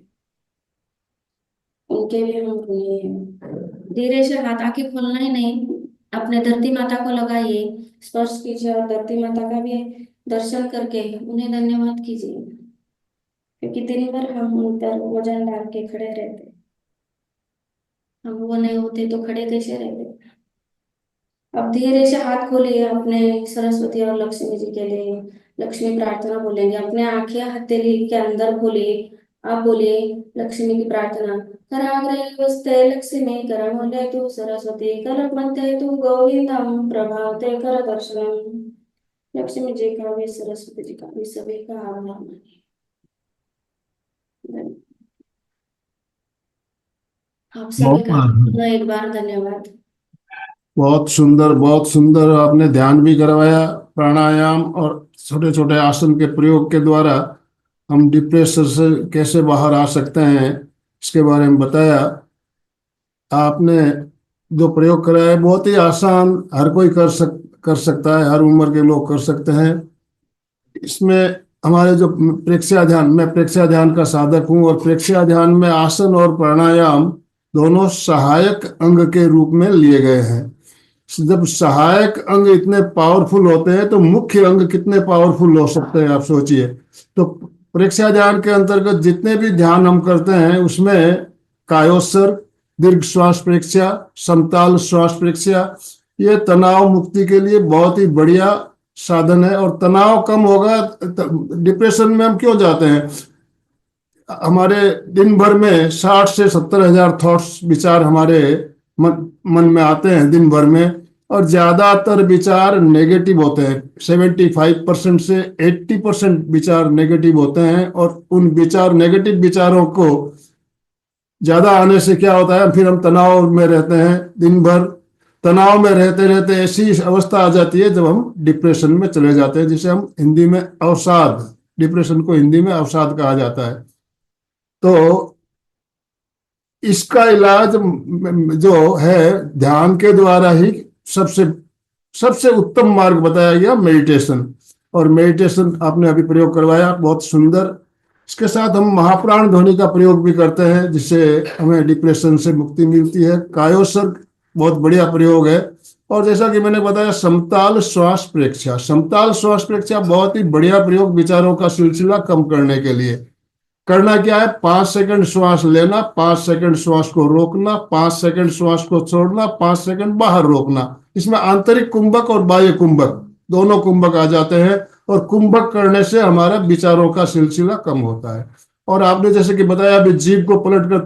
उनके भी हम ऋणी हैं। धीरे से हाथ, आके खोलना ही नहीं, अपने धरती माता को लगाइए, स्पर्श कीजिए और धरती माता का भी दर्शन करके उन्हें धन्यवाद कीजिए। क्योंकि दिन भर हम उन पर वजन डाल के खड़े रहते, हम वो नहीं होते तो खड़े कैसे रहते। अब धीरे से हाथ खोलिए अपने सरस्वती और लक्ष्मी जी के लिए। लक्ष्मी प्रार्थना बोलेंगे, अपने आंखें हथेली के अंदर खोलिए। आप बोलिए लक्ष्मी की प्रार्थना। कराग्रे वस्ते लक्ष्मी करमूले तु सरस्वती करमते तु गोविंदम प्रभाते कर दर्शनम। लक्ष्मी जी का भी, सरस्वती जी का भी, सभी का आभार मानिए। आप सभी का
बहुत
एक बार धन्यवाद।
बहुत सुंदर आपने ध्यान भी करवाया, प्राणायाम और छोटे छोटे आसन के प्रयोग के द्वारा हम डिप्रेशन से कैसे बाहर आ सकते हैं इसके बारे में बताया। आपने जो प्रयोग कराया है बहुत ही आसान, हर कोई कर सकता है, हर उम्र के लोग कर सकते हैं। इसमें हमारे जो प्रेक्षया ध्यान, मैं प्रेक्षया ध्यान का साधक हूँ, और प्रेक्षया ध्यान में आसन और प्राणायाम दोनों सहायक अंग के रूप में लिए गए हैं। जब सहायक अंग इतने पावरफुल होते हैं तो मुख्य अंग कितने पावरफुल हो सकते हैं, आप सोचिए। तो प्रेक्षया ध्यान के अंतर्गत जितने भी ध्यान हम करते हैं उसमें कायोत्सर्ग, दीर्घ श्वास प्रेक्षया, समताल श्वास प्रेक्षया, ये तनाव मुक्ति के लिए बहुत ही बढ़िया साधन है। और तनाव कम होगा, डिप्रेशन में हम क्यों जाते हैं? हमारे दिन भर में 60 से 70 हजार थॉट्स, विचार हमारे मन में आते हैं दिन भर में, और ज्यादातर विचार नेगेटिव होते हैं। 75% से 80% विचार नेगेटिव होते हैं, और उन नेगेटिव विचारों को ज्यादा आने से क्या होता है, फिर हम तनाव में रहते हैं दिन भर। तनाव में रहते रहते ऐसी अवस्था आ जाती है जब हम डिप्रेशन में चले जाते हैं, जिसे हम हिंदी में अवसाद, डिप्रेशन को हिंदी में अवसाद कहा जाता है। तो इसका इलाज जो है ध्यान के द्वारा ही सबसे सबसे उत्तम मार्ग बताया गया, मेडिटेशन। और मेडिटेशन आपने अभी प्रयोग करवाया, बहुत सुंदर। इसके साथ हम महाप्राण ध्वनि का प्रयोग भी करते हैं, जिससे हमें डिप्रेशन से मुक्ति मिलती है। कायोत्सर्ग बहुत बढ़िया प्रयोग है। और जैसा कि मैंने बताया, समताल श्वास प्रेक्षया, समताल श्वास प्रेक्षया बहुत ही बढ़िया प्रयोग विचारों का सिलसिला कम करने के लिए। करना क्या है, 5 सेकंड श्वास लेना, 5 सेकंड श्वास को रोकना, 5 सेकंड श्वास को छोड़ना, 5 सेकंड बाहर रोकना। इसमें आंतरिक कुंभक और बाह्य कुंभक दोनों कुंभक आ जाते हैं, और कुंभक करने से हमारा विचारों का सिलसिला कम होता है। और आपने जैसे कि बताया, अभी जीभ को पलट कर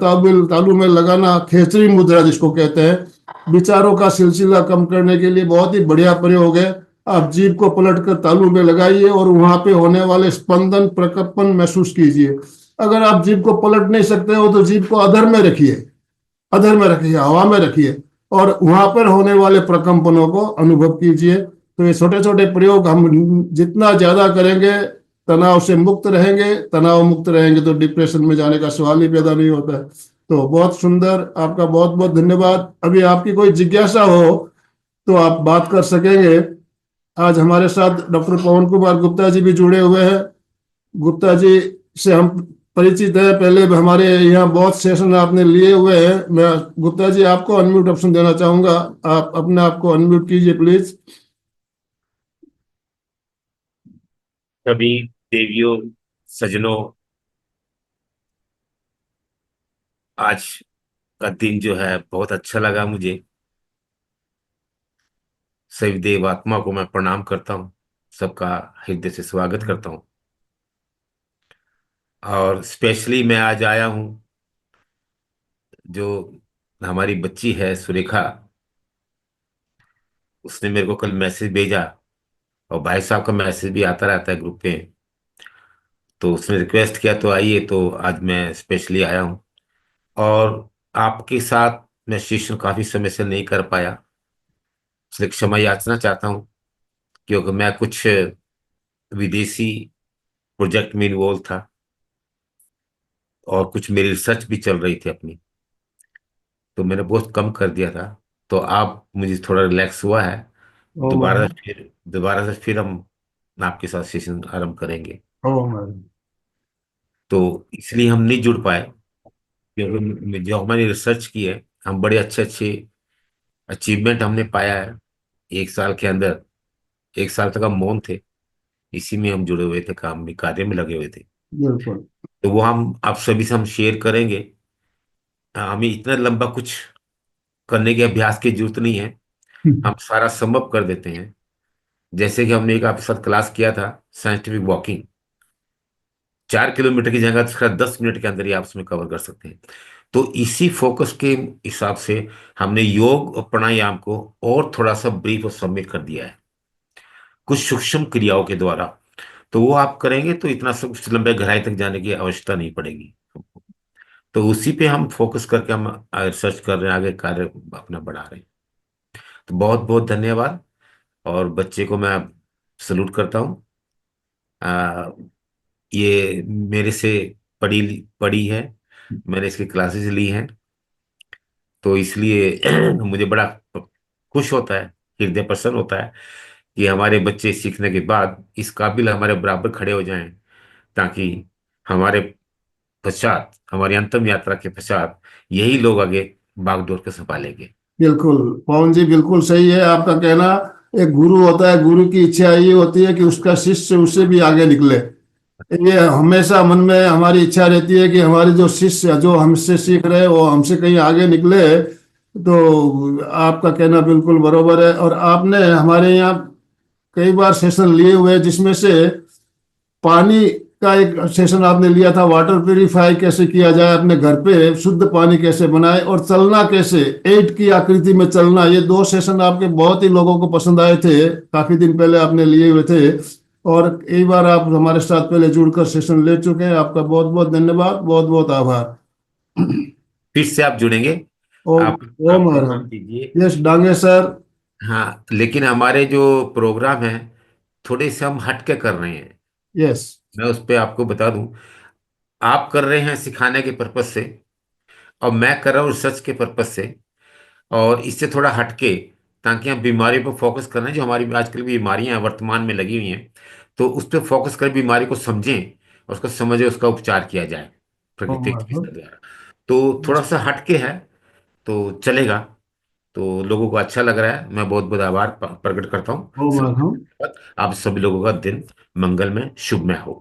तालू में लगाना, खेचरी मुद्रा जिसको कहते हैं, विचारों का सिलसिला कम करने के लिए बहुत ही बढ़िया प्रयोग है। आप जीभ को पलट कर तालू में लगाइए और वहां पे होने वाले स्पंदन, प्रकंपन महसूस कीजिए। अगर आप जीभ को पलट नहीं सकते हो तो जीभ को अधर में रखिए, अधर में रखिए, हवा में रखिए, और वहां पर होने वाले प्रकंपनों को अनुभव कीजिए। तो ये छोटे छोटे प्रयोग हम जितना ज्यादा करेंगे, तनाव से मुक्त रहेंगे। तनाव मुक्त रहेंगे तो डिप्रेशन में जाने का सवाल ही पैदा नहीं होता है। तो बहुत सुंदर, आपका बहुत बहुत धन्यवाद। अभी आपकी कोई जिज्ञासा हो तो आप बात कर सकेंगे। आज हमारे साथ डॉक्टर पवन कुमार गुप्ता जी भी जुड़े हुए हैं। गुप्ता जी से हम परिचित है, पहले भी हमारे यहाँ बहुत सेशन आपने लिए हुए हैं। मैं गुप्ता जी आपको अनम्यूट ऑप्शन देना चाहूंगा, आप अपने आप को अनम्यूट कीजिए प्लीज।
सभी देवियों, सजनों, आज का दिन जो है बहुत अच्छा लगा मुझे। सभी देव आत्मा को मैं प्रणाम करता हूँ, सबका हृदय से स्वागत करता हूँ। और स्पेशली मैं आज आया हूँ, जो हमारी बच्ची है सुरेखा, उसने मेरे को कल मैसेज भेजा, और भाई साहब का मैसेज भी आता रहता है ग्रुप पे, तो उसने रिक्वेस्ट किया तो आइए, तो आज मैं स्पेशली आया हूँ। और आपके साथ मैं सेशन काफी समय से नहीं कर पाया, इसलिए क्षमा याचना चाहता हूँ, क्योंकि मैं कुछ विदेशी प्रोजेक्ट में इन्वॉल्व था, और कुछ मेरी रिसर्च भी चल रही थी अपनी, तो मैंने बहुत कम कर दिया था। तो आप मुझे थोड़ा रिलैक्स हुआ है,
ओ मैडम,
दोबारा से फिर हम आपके साथ सेशन आरंभ करेंगे।
ओ मैडम।
तो इसलिए हम नहीं जुड़ पाए, क्योंकि जो हमारी रिसर्च की है, हम बड़े अच्छे अच्छे अचीवमेंट हमने पाया है 1 साल के अंदर। 1 साल तक हम मौन थे, इसी में हम जुड़े हुए थे, काम में, कार्य में लगे हुए थे।
बिल्कुल।
तो वो हम आप सभी से हम शेयर करेंगे। हमें इतना लंबा कुछ करने के अभ्यास की जरूरत नहीं है, हम सारा संभव कर देते हैं। जैसे कि हमने एक आपके साथ क्लास किया था, साइंटिफिक वॉकिंग, 4 किलोमीटर की जगह उसका 10 मिनट के अंदर ही आप उसमें कवर कर सकते हैं। तो इसी फोकस के हिसाब से हमने योग और प्राणायाम को और थोड़ा सा ब्रीफ और सबमिट कर दिया है, कुछ सूक्ष्म क्रियाओं के द्वारा। तो वो आप करेंगे तो इतना सब लंबे गहराई तक जाने की आवश्यकता नहीं पड़ेगी। तो उसी पे हम फोकस करके हम रिसर्च कर रहे हैं, आगे कार्य अपना बढ़ा रहे हैं। तो बहुत बहुत धन्यवाद। और बच्चे को मैं सलूट करता हूँ। आ, ये मेरे से पढ़ी पढ़ी है, मैंने इसकी क्लासेस ली हैं, तो इसलिए मुझे बड़ा खुश होता है, हृदय प्रसन्न होता है कि हमारे बच्चे सीखने के बाद इस काबिल हमारे बराबर खड़े हो जाएं, ताकि हमारे पश्चात, हमारी अंतिम यात्रा के पश्चात यही लोग आगे बागडोर के संभालेंगे।
बिल्कुल पवन जी, बिल्कुल सही है आपका कहना। एक गुरु होता है, गुरु की इच्छा ये होती है कि उसका शिष्य उससे भी आगे निकले। ये हमेशा मन में हमारी इच्छा रहती है कि हमारे जो शिष्य जो हमसे सीख रहे हैं वो हमसे कहीं आगे निकले। तो आपका कहना बिल्कुल बरोबर है। और आपने हमारे यहाँ कई बार सेशन लिए हुए हैं, जिसमें से पानी का एक सेशन आपने लिया था, वाटर प्यूरिफाई कैसे किया जाए अपने घर पे, शुद्ध पानी कैसे बनाए, और चलना कैसे, 8 की आकृति में चलना। ये 2 सेशन आपके बहुत ही लोगों को पसंद आए थे, काफी दिन पहले आपने लिए हुए थे। और कई बार आप हमारे साथ पहले जुड़कर सेशन ले चुके हैं। आपका बहुत बहुत धन्यवाद, बहुत बहुत आभार।
फिर से आप जुड़ेंगे,
ओम
आप
ओम हर
प्रोग्राम
हर।
कीजिए।
Yes Dange sir.
हाँ, लेकिन हमारे जो प्रोग्राम है थोड़े से हम हट के कर रहे हैं।
यस।
मैं उस पर आपको बता दूं, आप कर रहे हैं सिखाने के पर्पज से, और मैं कर रहा हूँ रिसर्च के पर्पज से, और इससे थोड़ा हटके, ताकि हम बीमारी पर फोकस कर रहे हैं, जो हमारी आजकल की बीमारियां वर्तमान में लगी हुई हैं, तो उस पर फोकस कर बीमारी को समझें और उसको समझें, उसका उपचार किया जाए
ओम
प्राकृतिक
हर हर।
चिकित्सा द्वारा। तो थोड़ा सा हटके है तो चलेगा। तो लोगों को अच्छा लग रहा है, मैं बहुत बहुत आभार प्रकट करता हूँ
ओम हर
सभी
हर।
का। आप सभी लोगों का दिन मंगलमय शुभमय हो।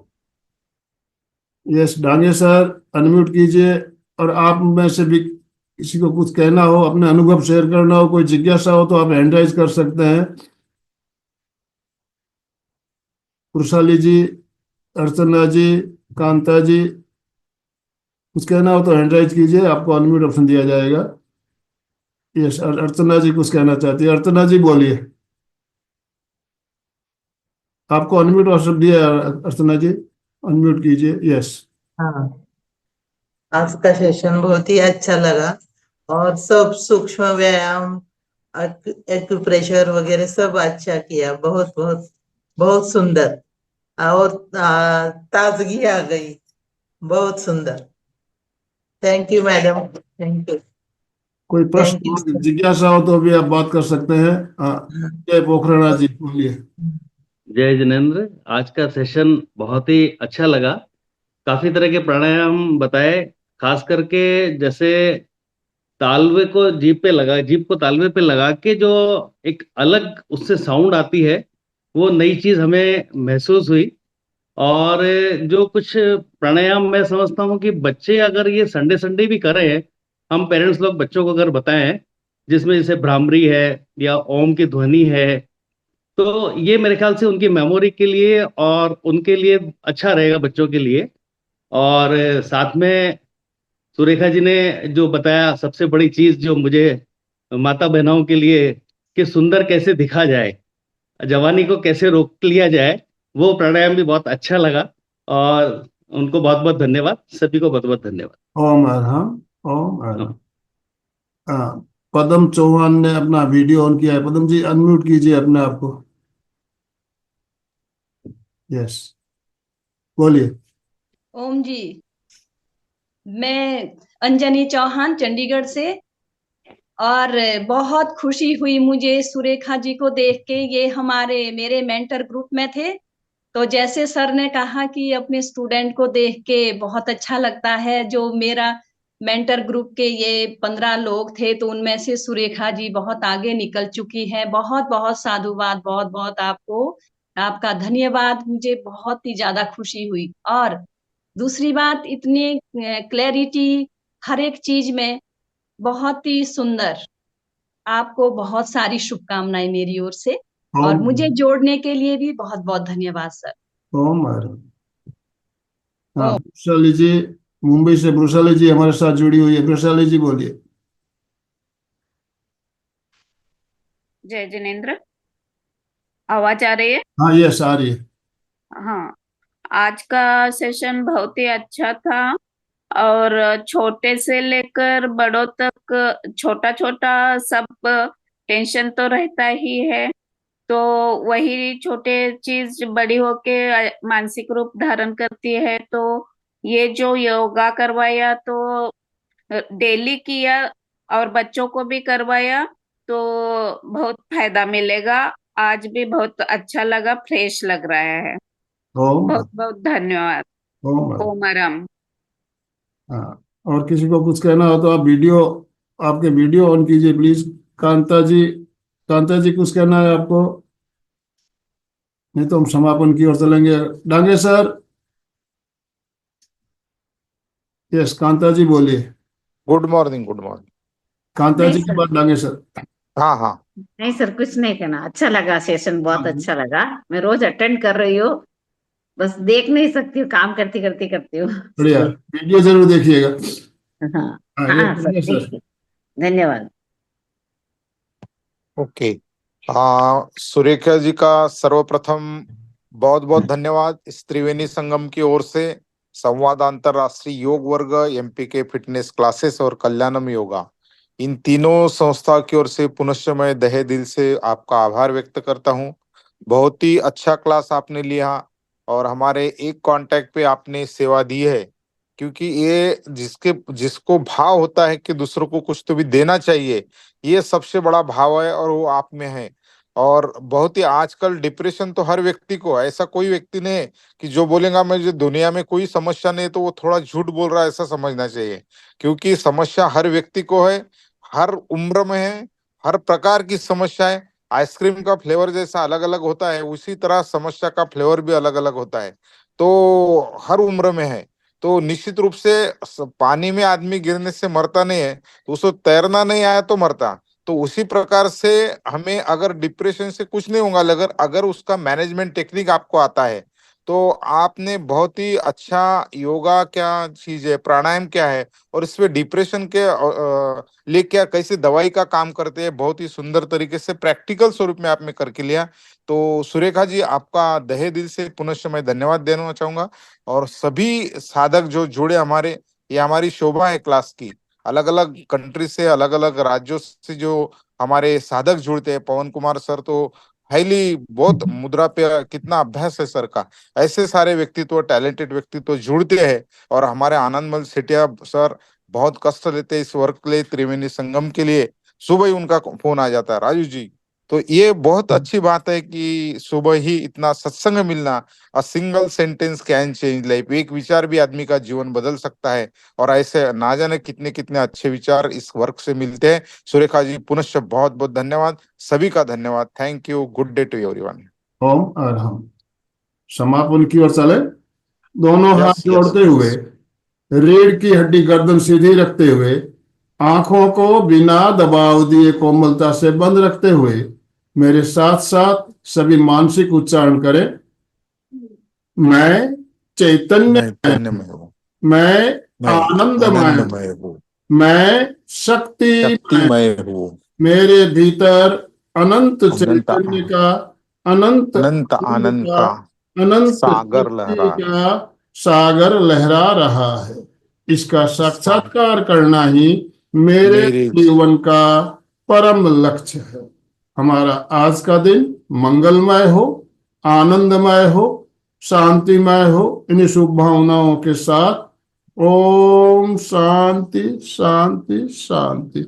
यस डांगे सर, अनम्यूट कीजिए। और आप में से भी किसी को कुछ कहना हो, अपने अनुभव शेयर करना हो, कोई जिज्ञासा हो, तो आप हैंड राइज कर सकते हैं। वृषाली जी, अर्चना जी, कांता जी, कुछ कहना हो तो हैंड राइज कीजिए, आपको अनम्यूट ऑप्शन दिया जाएगा। यस, अर्चना जी कुछ कहना चाहती है। अर्चना जी बोलिए, आपको अनम्यूट ऑप्शन दिया है, अर्चना जी अनम्यूट कीजिए। यस।
हाँ, आज का सेशन बहुत ही अच्छा लगा और सब सूक्ष्म व्यायाम, एक्यूप्रेशर वगैरह सब अच्छा किया। बहुत बहुत बहुत सुंदर और ताजगी आ गई। बहुत सुंदर। Thank you madam, thank you.
कोई
थैंक
प्रश्न
यू
हो, जिज्ञासा हो तो भी आप बात कर सकते हैं। हाँ, जय पोखराणा जी बोलिए।
जय जिनेन्द्र, आज का सेशन बहुत ही अच्छा लगा। काफी तरह के प्राणायाम बताए, खास करके जैसे तालवे को जीभ को तालवे पे लगा के जो एक अलग उससे साउंड आती है, वो नई चीज हमें महसूस हुई। और जो कुछ प्राणायाम मैं समझता हूँ कि बच्चे अगर ये संडे संडे भी करें, हम पेरेंट्स लोग बच्चों को अगर बताएं, जिसमें जैसे भ्रामरी है या ओम की ध्वनि है, तो ये मेरे ख्याल से उनकी मेमोरी के लिए और उनके लिए अच्छा रहेगा, बच्चों के लिए। और साथ में सुरेखा जी ने जो बताया, सबसे बड़ी चीज जो मुझे माता बहनों के लिए, कि सुंदर कैसे दिखा जाए, जवानी को कैसे रोक लिया जाए, वो प्राणायाम भी बहुत अच्छा लगा। और उनको बहुत बहुत धन्यवाद, सभी को बहुत बहुत धन्यवाद।
ओम अरहम। ओम अरहम। हाँ, पदम चौहान ने अपना वीडियो ऑन किया है। पदम जी अनम्यूट कीजिए अपने आप को। यस, बोलिए।
ओम जी, मैं अंजनी चौहान चंडीगढ़ से। और बहुत खुशी हुई मुझे सुरेखा जी को देख के। ये मेरे मेंटर ग्रुप में थे। तो जैसे सर ने कहा कि अपने स्टूडेंट को देख के बहुत अच्छा लगता है, जो मेरा मेंटर ग्रुप के ये 15 लोग थे, तो उनमें से सुरेखा जी बहुत आगे निकल चुकी है। बहुत बहुत साधुवाद, बहुत बहुत आपको, आपका धन्यवाद। मुझे बहुत ही ज्यादा खुशी हुई। और दूसरी बात, इतनी क्लैरिटी हर एक चीज में, बहुत ही सुंदर। आपको बहुत सारी शुभकामनाएं मेरी ओर से। और
ओम
मुझे जोड़ने के लिए भी बहुत बहुत धन्यवाद सर।
ओम अरहम। हाँ,
ओम।
वृषाली जी, मुंबई से वृषाली जी हमारे साथ जुड़ी हुई है। वृषाली जी बोलिए।
जय जिनेन्द्र, आवाज आ रही है?
हाँ, यस आ रही है।
हाँ, आज का सेशन बहुत ही अच्छा था। और छोटे से लेकर बड़ों तक छोटा छोटा सब टेंशन तो रहता ही है। तो वही छोटे चीज बड़ी होके मानसिक रूप धारण करती है। तो ये जो योगा करवाया तो डेली किया और बच्चों को भी करवाया तो बहुत फायदा मिलेगा। आज भी बहुत अच्छा लगा, फ्रेश लग रहा है।
ओम
बहुत बहुत धन्यवाद।
ओम।
ओमरम।
हाँ, और किसी को कुछ कहना हो तो आप वीडियो, आपके वीडियो ऑन कीजिए प्लीज। कांता जी, कांता जी कुछ कहना है आपको? नहीं तो हम समापन की ओर चलेंगे। डांगे सर, यस कांता जी बोलिए।
Good morning, good morning.
Kanta
नहीं
जी के
सर,
बाद डांगे सर।
हाँ हाँ।
नहीं सर, कुछ नहीं कहना। अच्छा लगा, सेशन बहुत अच्छा लगा। मैं रोज अटेंड कर रही हूँ, बस देख नहीं सकती हूँ, काम करती करती करती हूँ।
बढ़िया, वीडियो जरूर देखिएगा।
हाँ
हाँ,
हाँ
ये
सर,
डांगे सर।
देखिए। धन्यवाद।
ओके। सुरेखा जी का सर्वप्रथम बहुत बहुत धन्यवाद इस त्रिवेणी संगम की ओर से। संवाद अंतरराष्ट्रीय योग वर्ग, एमपीके फिटनेस क्लासेस और कल्याणम योगा, इन तीनों संस्था की ओर से पुनश्च मैं तहे दिल से आपका आभार व्यक्त करता हूँ। बहुत ही अच्छा क्लास आपने लिया और हमारे एक कांटेक्ट पे आपने सेवा दी है, क्योंकि ये जिसको भाव होता है कि दूसरों को कुछ तो भी देना चाहिए, ये सबसे बड़ा भाव है और वो आप में है। और बहुत ही आजकल डिप्रेशन तो हर व्यक्ति को है, ऐसा कोई व्यक्ति नहीं है कि जो बोलेगा मुझे दुनिया में कोई समस्या नहीं तो वो थोड़ा झूठ बोल रहा है, ऐसा समझना चाहिए। क्योंकि समस्या हर व्यक्ति को है, हर उम्र में है, हर प्रकार की समस्या है। आइसक्रीम का फ्लेवर जैसा अलग अलग होता है, उसी तरह समस्या का फ्लेवर भी अलग अलग होता है। तो हर उम्र में है। तो निश्चित रूप से पानी में आदमी गिरने से मरता नहीं है, तो उसको तैरना नहीं आया तो मरता। तो उसी प्रकार से हमें अगर डिप्रेशन से कुछ नहीं होगा, अगर अगर उसका मैनेजमेंट टेक्निक आपको आता है तो आपने बहुत ही अच्छा योगा क्या चीज है, प्राणायाम क्या है और इसमें डिप्रेशन के लिए क्या कैसे दवाई का काम करते हैं, बहुत ही सुंदर तरीके से प्रैक्टिकल स्वरूप में आपने करके लिया। तो सुरेखा जी, आपका तहे दिल से पुनश्च मैं धन्यवाद देना चाहूंगा। और सभी साधक जो जुड़े हमारे, ये हमारी शोभा है क्लास की। अलग अलग कंट्री से, अलग अलग राज्यों से जो हमारे साधक जुड़ते हैं, पवन कुमार सर तो हाईली बहुत मुद्रा पे कितना अभ्यास है सर का, ऐसे सारे व्यक्तित्व, टैलेंटेड व्यक्तित्व जुड़ते हैं। और हमारे आनंदमल सेठिया सर बहुत कष्ट लेते हैं इस वर्क के लिए, त्रिवेणी संगम के लिए। सुबह ही उनका फोन आ जाता है, राजू जी। तो ये बहुत अच्छी बात है कि सुबह ही इतना सत्संग मिलना। A single sentence can change life, एक विचार भी आदमी का जीवन बदल सकता है। और ऐसे ना जाने कितने कितने अच्छे विचार इस वर्क से मिलते हैं। सुरेखा जी, पुनश्च बहुत बहुत धन्यवाद, सभी का धन्यवाद। Thank you, good day to everyone.
ओम और हम समापन की ओर चले। दोनों हाथ
यस यस
जोड़ते हुए,
यस।
रीढ़ की हड्डी गर्दन सीधी रखते हुए, आंखों को बिना दबाव दिए कोमलता से बंद रखते हुए मेरे साथ साथ सभी मानसिक उच्चारण करें। मैं चैतन्य
मैं धन्य में हूँ,
मैं
मैं
आनंदमय हूँ,
आनंदमय हूँ,
मैं शक्तिमय,
शक्तिमय हूँ।
मेरे भीतर अनंत
अनंत
चैतन्य का, अनंत
अनंत
आनंद
आनंद
का,
का
अनंत
सागर
शक्ति
लहरा रहा है।
का सागर लहरा रहा है। इसका साक्षात्कार करना ही मेरे
मेरे
जीवन का परम लक्ष्य है। हमारा आज का दिन मंगलमय हो, आनंदमय हो, शांतिमय हो। इन्हीं शुभ भावनाओं के साथ ओम शांति शांति शांति।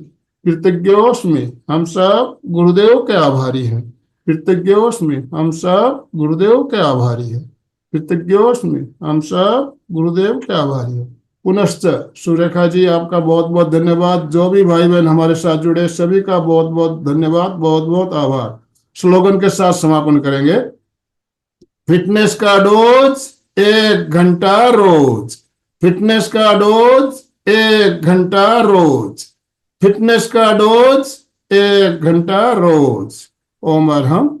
कृतज्ञोस्मि, हम सब गुरुदेव के आभारी हैं। कृतज्ञोस्मि, हम सब गुरुदेव के आभारी हैं। कृतज्ञोस्मि, हम सब गुरुदेव के आभारी हैं। पुनश्च सुरेखा जी, आपका बहुत बहुत धन्यवाद। जो भी भाई बहन हमारे साथ जुड़े सभी का बहुत बहुत धन्यवाद, बहुत बहुत आभार। स्लोगन के साथ समापन करेंगे। फिटनेस का डोज 1 घंटा रोज, फिटनेस का डोज 1 घंटा रोज, फिटनेस का डोज 1 घंटा रोज। ओम अरहम।